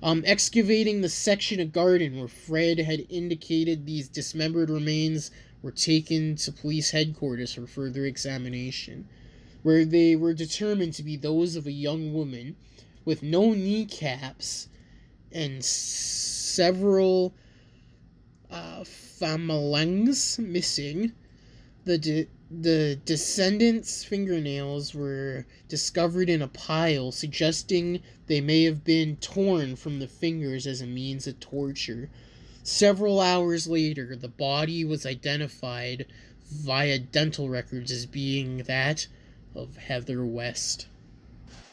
Excavating the section of garden where Fred had indicated these dismembered remains were taken to police headquarters for further examination. where they were determined to be those of a young woman with no kneecaps and several phalanges missing. The descendants' fingernails were discovered in a pile, suggesting they may have been torn from the fingers as a means of torture. Several hours later, the body was identified via dental records as being that of Heather West.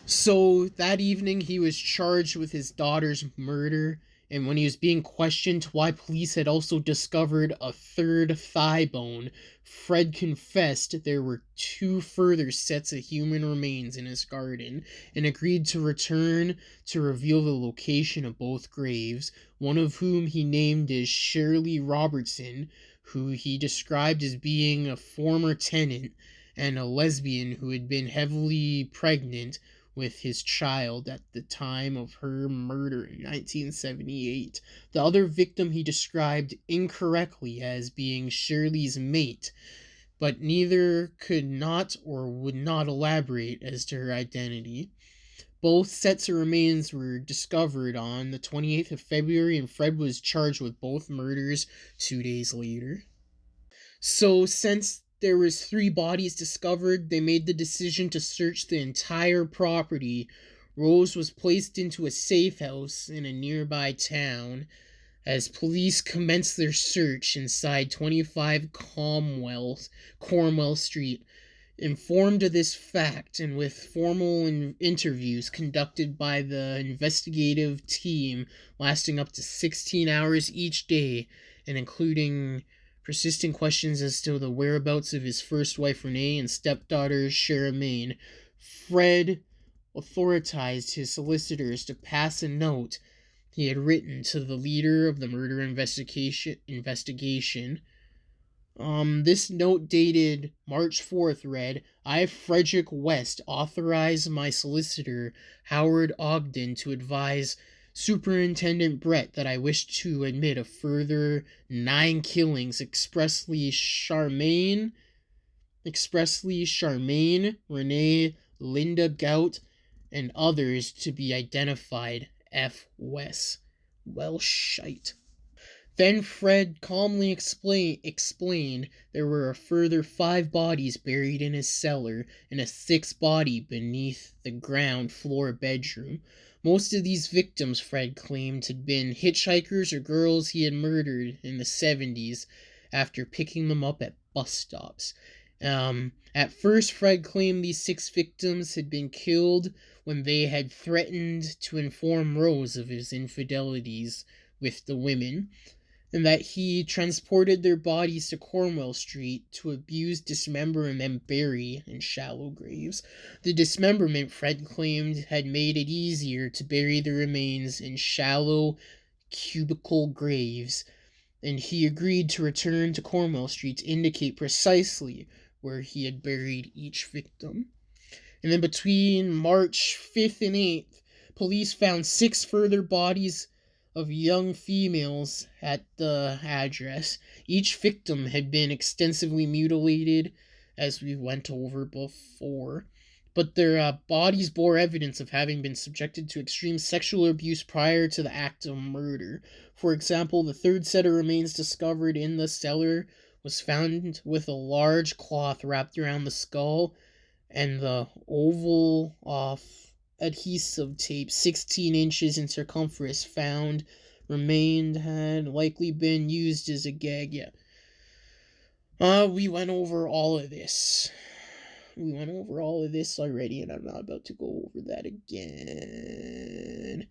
So that evening, he was charged with his daughter's murder, and when he was being questioned why police had also discovered a third thigh bone, Fred confessed there were two further sets of human remains in his garden and agreed to return to reveal the location of both graves, one of whom he named as Shirley Robertson, who he described as being a former tenant and a lesbian who had been heavily pregnant with his child at the time of her murder in 1978. The other victim he described incorrectly as being Shirley's mate, but neither could not or would not elaborate as to her identity. Both sets of remains were discovered on the 28th of February, and Fred was charged with both murders 2 days later. So, since there was three bodies discovered, they made the decision to search the entire property. Rose was placed into a safe house in a nearby town as police commenced their search inside 25 Cornwell Street. Informed of this fact, and with formal interviews conducted by the investigative team lasting up to 16 hours each day, and including persistent questions as to the whereabouts of his first wife Renee and stepdaughter Charmaine, Fred authorized his solicitors to pass a note he had written to the leader of the murder investigation. This note dated March 4th read, I, Frederick West, authorize my solicitor, Howard Ogden, to advise Superintendent Brett that I wish to admit a further 9 killings, expressly Charmaine, Renee, Linda Gout, and others to be identified. F. West. Well, shite. Then Fred calmly explained there were a further 5 bodies buried in his cellar and a 6th body beneath the ground floor bedroom. Most of these victims, Fred claimed, had been hitchhikers or girls he had murdered in the 70s after picking them up at bus stops. At first, Fred claimed these 6 victims had been killed when they had threatened to inform Rose of his infidelities with the women, and that he transported their bodies to Cornwell Street to abuse, dismember, and then bury in shallow graves. The dismemberment, Fred claimed, had made it easier to bury the remains in shallow, cubical graves, and he agreed to return to Cornwell Street to indicate precisely where he had buried each victim. And then between March 5th and 8th, police found 6 further bodies of young females at the address. Each victim had been extensively mutilated, as we went over before, but their bodies bore evidence of having been subjected to extreme sexual abuse prior to the act of murder. For example, the 3rd set of remains discovered in the cellar was found with a large cloth wrapped around the skull, and the oval adhesive tape 16 inches in circumference found remained had likely been used as a gag. We went over all of this. Already, and I'm not about to go over that again.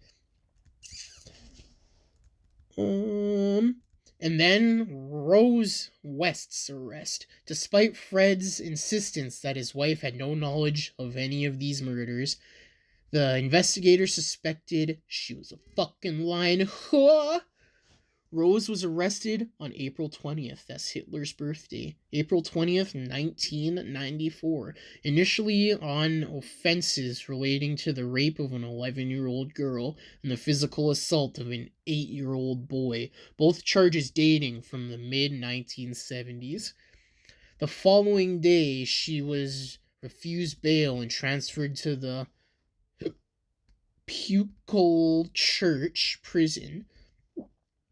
And then Rose West's arrest. Despite Fred's insistence that his wife had no knowledge of any of these murders, the investigators suspected she was a fucking lying. Rose was arrested on April 20th. That's Hitler's birthday. April 20th, 1994. Initially on offenses relating to the rape of an 11-year-old girl and the physical assault of an 8-year-old boy, both charges dating from the mid-1970s. The following day, she was refused bail and transferred to the Pupil Church prison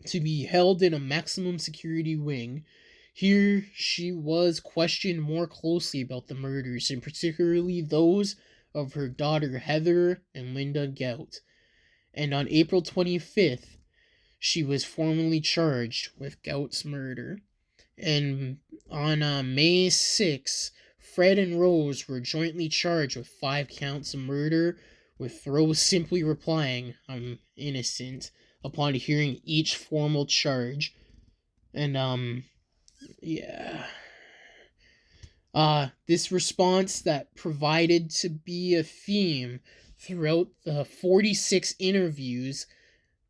to be held in a maximum security wing. Here she was questioned more closely about the murders, and particularly those of her daughter Heather and Linda Gout. And on April 25th, she was formally charged with Gout's murder. And on May 6th, Fred and Rose were jointly charged with 5 counts of murder, with Rose simply replying, "I'm innocent," upon hearing each formal charge. And, yeah. This response that provided to be a theme throughout the 46 interviews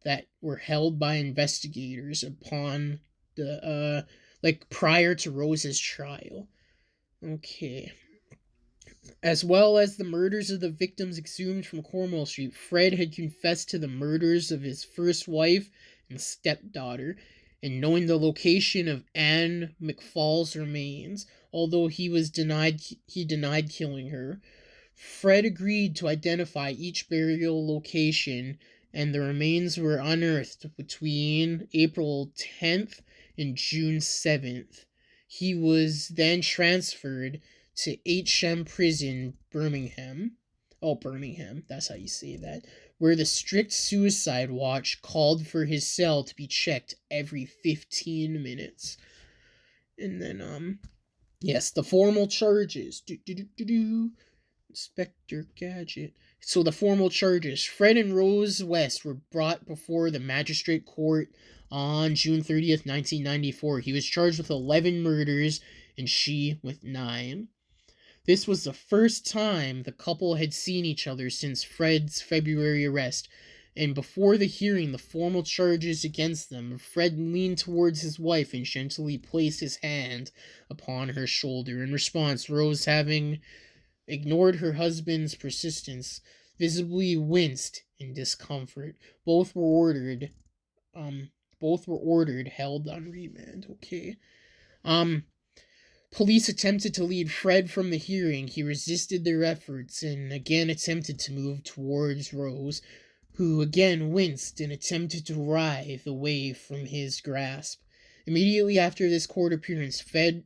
that were held by investigators upon the prior to Rose's trial. Okay. As well as the murders of the victims exhumed from Cornwall Street, Fred had confessed to the murders of his first wife and stepdaughter, and knowing the location of Anne McFall's remains, although he denied killing her. Fred agreed to identify each burial location, and the remains were unearthed between April 10th and June 7th. He was then transferred to HM Prison, Birmingham. Oh, Birmingham, that's how you say that. Where the strict suicide watch called for his cell to be checked every 15 minutes. And then, yes, the formal charges. Inspector Gadget. So the formal charges. Fred and Rose West were brought before the magistrate court on June 30th, 1994. He was charged with 11 murders and she with 9. This was the first time the couple had seen each other since Fred's February arrest. And before the hearing, the formal charges against them, Fred leaned towards his wife and gently placed his hand upon her shoulder. In response, Rose, having ignored her husband's persistence, visibly winced in discomfort. Both were ordered held on remand. Okay. Police attempted to lead Fred from the hearing. He resisted their efforts and again attempted to move towards Rose, who again winced and attempted to writhe away from his grasp. Immediately after this court appearance, Fred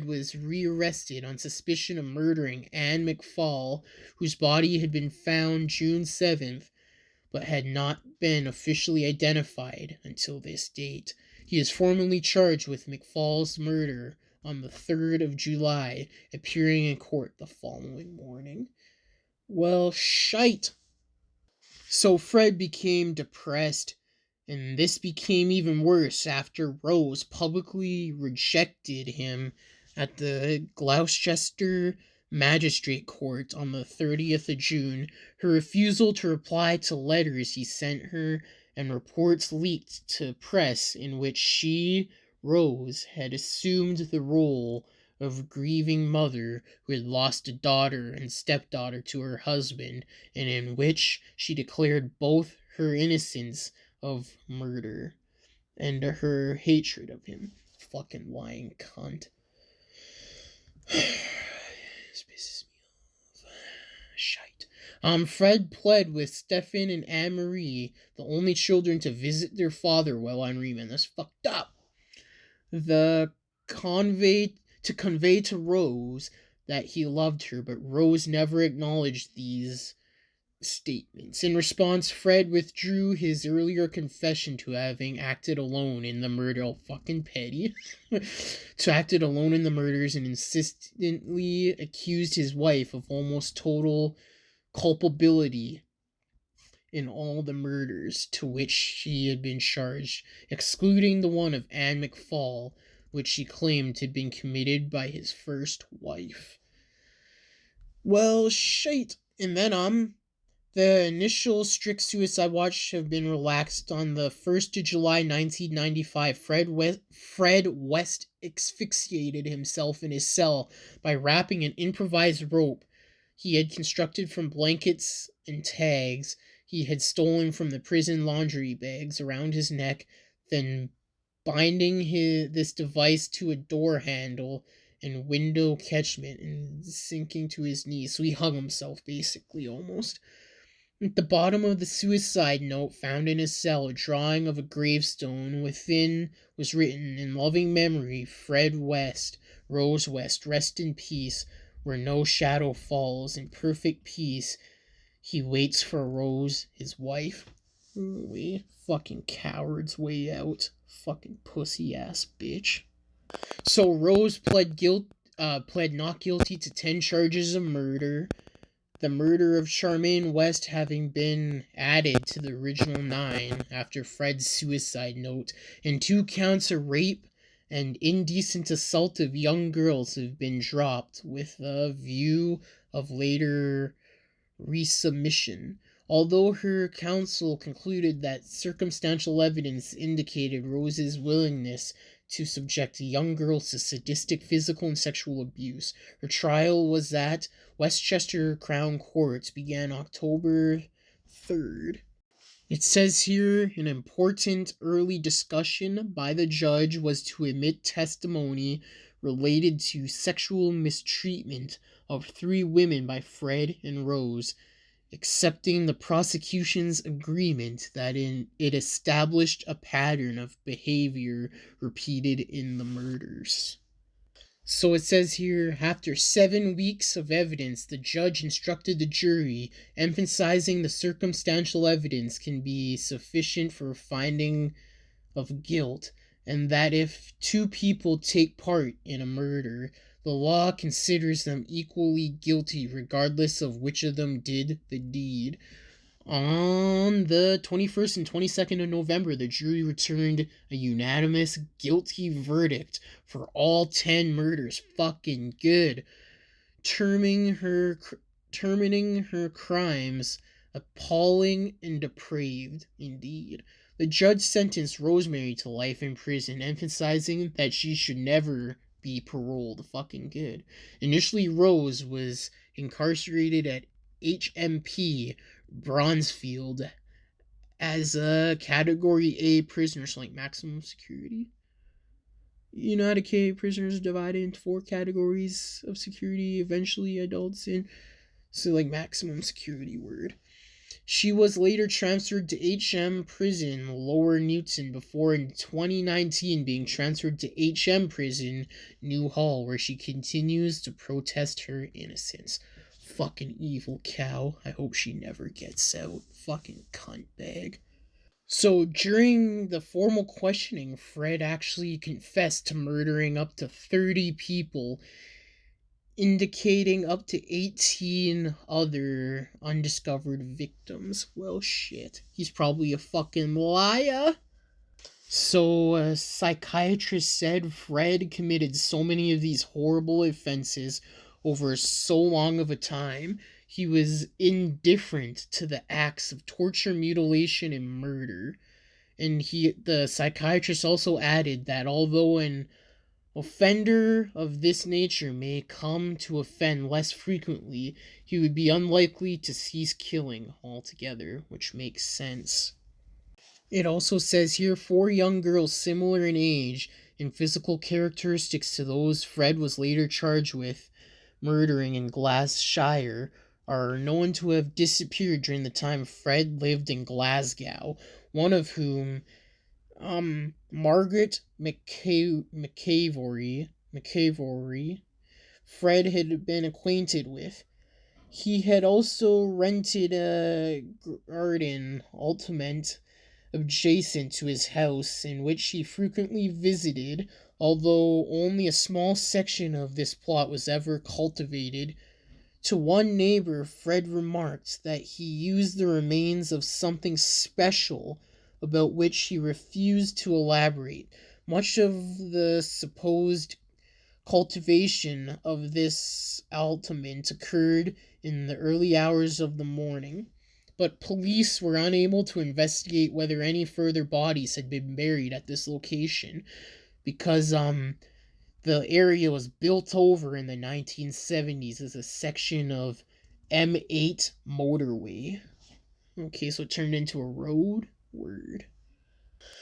was rearrested on suspicion of murdering Anne McFall, whose body had been found June 7th, but had not been officially identified until this date. He is formally charged with McFall's murder on the 3rd of July, appearing in court the following morning. Well, shite. So Fred became depressed, and this became even worse after Rose publicly rejected him at the Gloucester Magistrate Court on the 30th of June. Her refusal to reply to letters he sent her and reports leaked to press in which she, Rose, had assumed the role of grieving mother who had lost a daughter and stepdaughter to her husband, and in which she declared both her innocence of murder and her hatred of him. Fucking lying cunt. This pisses me off. Shite. Fred pled with Stephen and Anne Marie, the only children, to visit their father while on remand. That's fucked up. To convey to Rose that he loved her, but Rose never acknowledged these statements. In response, Fred withdrew his earlier confession to having acted alone in the murder. Oh, fucking petty. To acted alone in the murders, and insistently accused his wife of almost total culpability in all the murders to which she had been charged, excluding the one of Anne McFall, which she claimed had been committed by his first wife. Well, shite. And then, the initial strict suicide watch have been relaxed on the 1st of July 1995. Fred West asphyxiated himself in his cell by wrapping an improvised rope he had constructed from blankets and tags he had stolen from the prison laundry bags around his neck, then binding this device to a door handle and window catchment and sinking to his knees. So he hung himself, basically, almost. At the bottom of the suicide note found in his cell, a drawing of a gravestone. Within was written, "In loving memory, Fred West, Rose West, rest in peace, where no shadow falls. In perfect peace, he waits for Rose, his wife." We fucking cowards way out. Fucking pussy ass bitch. So Rose pled not guilty to 10 charges of murder, the murder of Charmaine West having been added to the original 9 after Fred's suicide note, and 2 counts of rape and indecent assault of young girls have been dropped with a view of later resubmission. Although her counsel concluded that circumstantial evidence indicated Rose's willingness to subject young girls to sadistic physical and sexual abuse, her trial was at Westchester Crown Court began October 3rd. It says here an important early discussion by the judge was to admit testimony related to sexual mistreatment of 3 women by Fred and Rose, accepting the prosecution's agreement that it established a pattern of behavior repeated in the murders. So it says here, after 7 weeks of evidence, the judge instructed the jury, emphasizing the circumstantial evidence can be sufficient for finding of guilt, and that if 2 people take part in a murder, the law considers them equally guilty regardless of which of them did the deed. On the 21st and 22nd of November, the jury returned a unanimous guilty verdict for all 10 murders. Fucking good. Terming her crimes appalling and depraved indeed. The judge sentenced Rosemary to life in prison, emphasizing that she should never be paroled. Fucking good. Initially, Rose was incarcerated at HMP Bronzefield as a Category A prisoner, so like maximum security. You know how to prisoners divided into 4 categories of security, eventually adults in, so like maximum security word. She was later transferred to HM Prison, Lower Newton, before in 2019 being transferred to HM Prison, New Hall, where she continues to protest her innocence. Fucking evil cow. I hope she never gets out. Fucking cunt bag. So during the formal questioning, Fred actually confessed to murdering up to 30 people, indicating up to 18 other undiscovered victims. Well, shit. He's probably a fucking liar. So a psychiatrist said Fred committed so many of these horrible offenses over so long of a time, he was indifferent to the acts of torture, mutilation, and murder. And the psychiatrist also added that although an offender of this nature may come to offend less frequently, he would be unlikely to cease killing altogether, which makes sense. It also says here 4 young girls similar in age and physical characteristics to those Fred was later charged with murdering in Glasshire are known to have disappeared during the time Fred lived in Glasgow, one of whom, Margaret McAvory, Fred had been acquainted with. He had also rented a garden ultimate adjacent to his house, in which he frequently visited, although only a small section of this plot was ever cultivated. To one neighbor, Fred remarked that he used the remains of something special about which he refused to elaborate. Much of the supposed cultivation of this aliment occurred in the early hours of the morning, but police were unable to investigate whether any further bodies had been buried at this location because the area was built over in the 1970s as a section of M8 motorway. Okay, so it turned into a road? Word.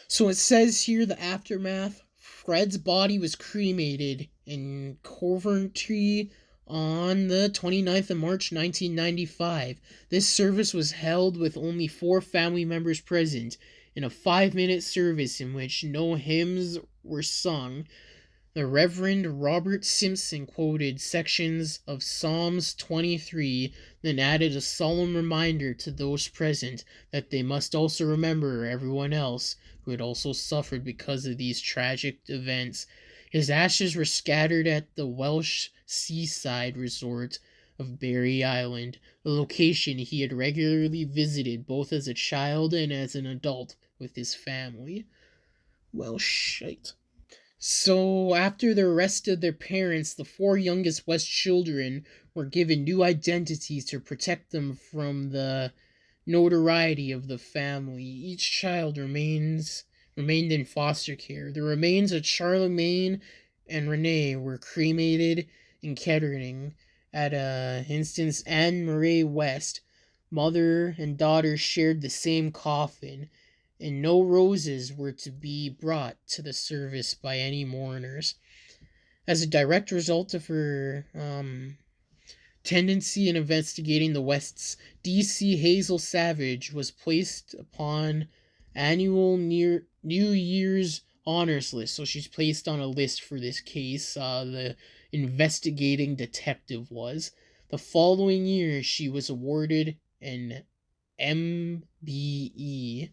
So it says here the aftermath. Fred's body was cremated in Coventry on the 29th of March 1995. This service was held with only 4 family members present in a 5-minute service in which no hymns were sung. The Reverend Robert Simpson quoted sections of Psalms 23, then added a solemn reminder to those present that they must also remember everyone else who had also suffered because of these tragic events. His ashes were scattered at the Welsh seaside resort of Berry Island, a location he had regularly visited both as a child and as an adult with his family. Well, shite. So, after the arrest of their parents, the 4 youngest West children were given new identities to protect them from the notoriety of the family. Each child remained in foster care. The remains of Charlemagne and Renee were cremated in Kettering. At instance, Anne Marie West, mother and daughter shared the same coffin, and no roses were to be brought to the service by any mourners. As a direct result of her tendency in investigating the Wests, D.C. Hazel Savage was placed upon annual New Year's honors list. So she's placed on a list for this case. The investigating detective was. The following year, she was awarded an MBE.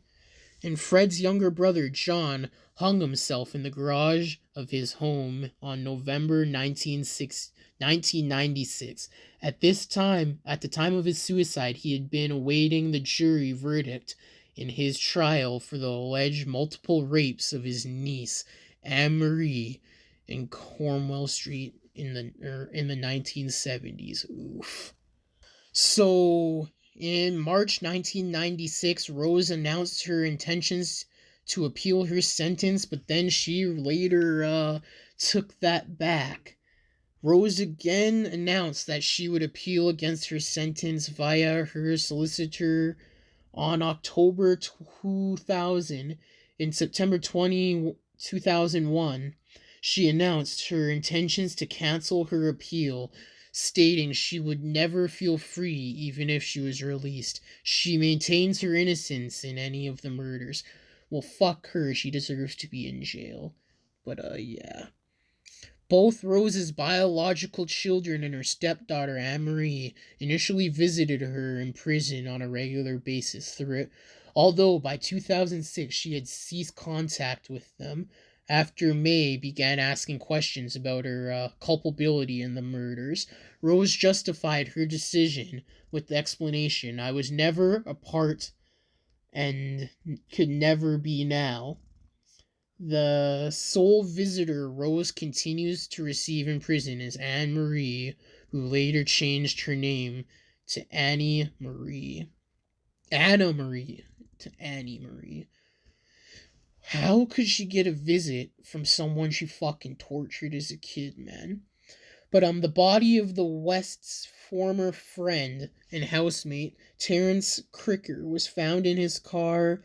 And Fred's younger brother, John, hung himself in the garage of his home on November 1996. At the time of his suicide, he had been awaiting the jury verdict in his trial for the alleged multiple rapes of his niece, Anne Marie, in Cornwall Street in the 1970s. Oof. So, in March 1996, Rose announced her intentions to appeal her sentence, but then she later took that back. Rose again announced that she would appeal against her sentence via her solicitor on October 2000. In September 2001, she announced her intentions to cancel her appeal, stating she would never feel free even if she was released. She maintains her innocence in any of the murders. Well, fuck her, she deserves to be in jail. But, yeah. Both Rose's biological children and her stepdaughter, Anne-Marie, initially visited her in prison on a regular basis, although by 2006 she had ceased contact with them after May began asking questions about her culpability in the murders. Rose justified her decision with the explanation, "I was never a part and could never be now." The sole visitor Rose continues to receive in prison is Anne Marie, who later changed her name to Annie Marie. Anna Marie to Annie Marie. How could she get a visit from someone she fucking tortured as a kid, man? But the body of the West's former friend and housemate, Terrence Cricker, was found in his car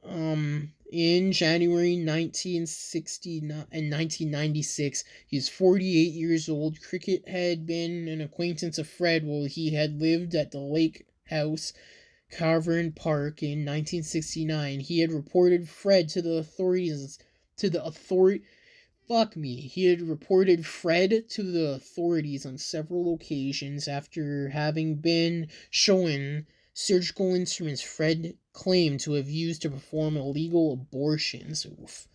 in January 1996. He's 48 years old. Cricket had been an acquaintance of Fred while he had lived at the Lake House, Cavern Park in 1969. He had reported Fred to the authorities. He had reported Fred to the authorities on several occasions after having been shown surgical instruments Fred claimed to have used to perform illegal abortions. Oof.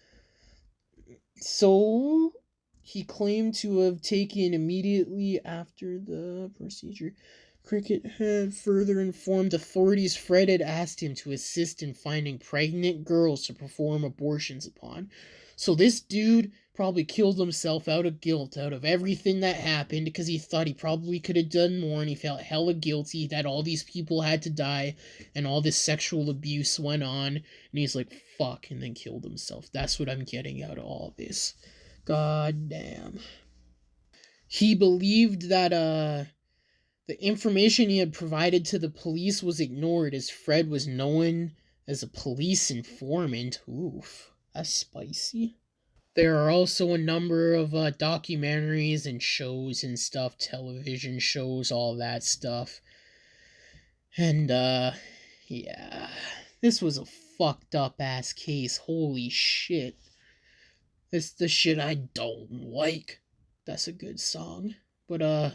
So, he claimed to have taken immediately after the procedure. Cricket had further informed authorities Fred had asked him to assist in finding pregnant girls to perform abortions upon. So this dude probably killed himself out of guilt, out of everything that happened, because he thought he probably could have done more, and he felt hella guilty that all these people had to die, and all this sexual abuse went on, and he's like, fuck, and then killed himself. That's what I'm getting out of all this. God damn. He believed that, the information he had provided to the police was ignored as Fred was known as a police informant. Oof, that's spicy. There are also a number of documentaries and shows and stuff, television shows, all that stuff. And, yeah. This was a fucked up ass case. Holy shit. It's the shit I don't like. That's a good song. But,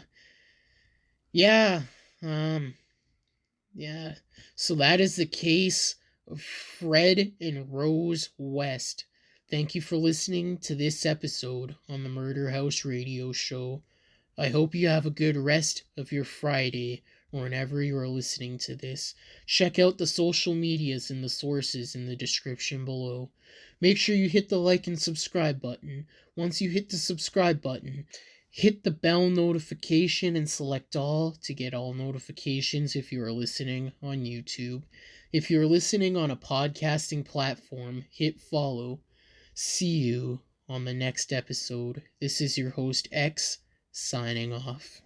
yeah. Um, yeah. So that is the case of Fred and Rose West. Thank you for listening to this episode on the Murder House Radio Show. I hope you have a good rest of your Friday or whenever you are listening to this. Check out the social medias and the sources in the description below. Make sure you hit the like and subscribe button. Once you hit the subscribe button, hit the bell notification and select all to get all notifications if you are listening on YouTube. If you're listening on a podcasting platform, hit follow. See you on the next episode. This is your host X signing off.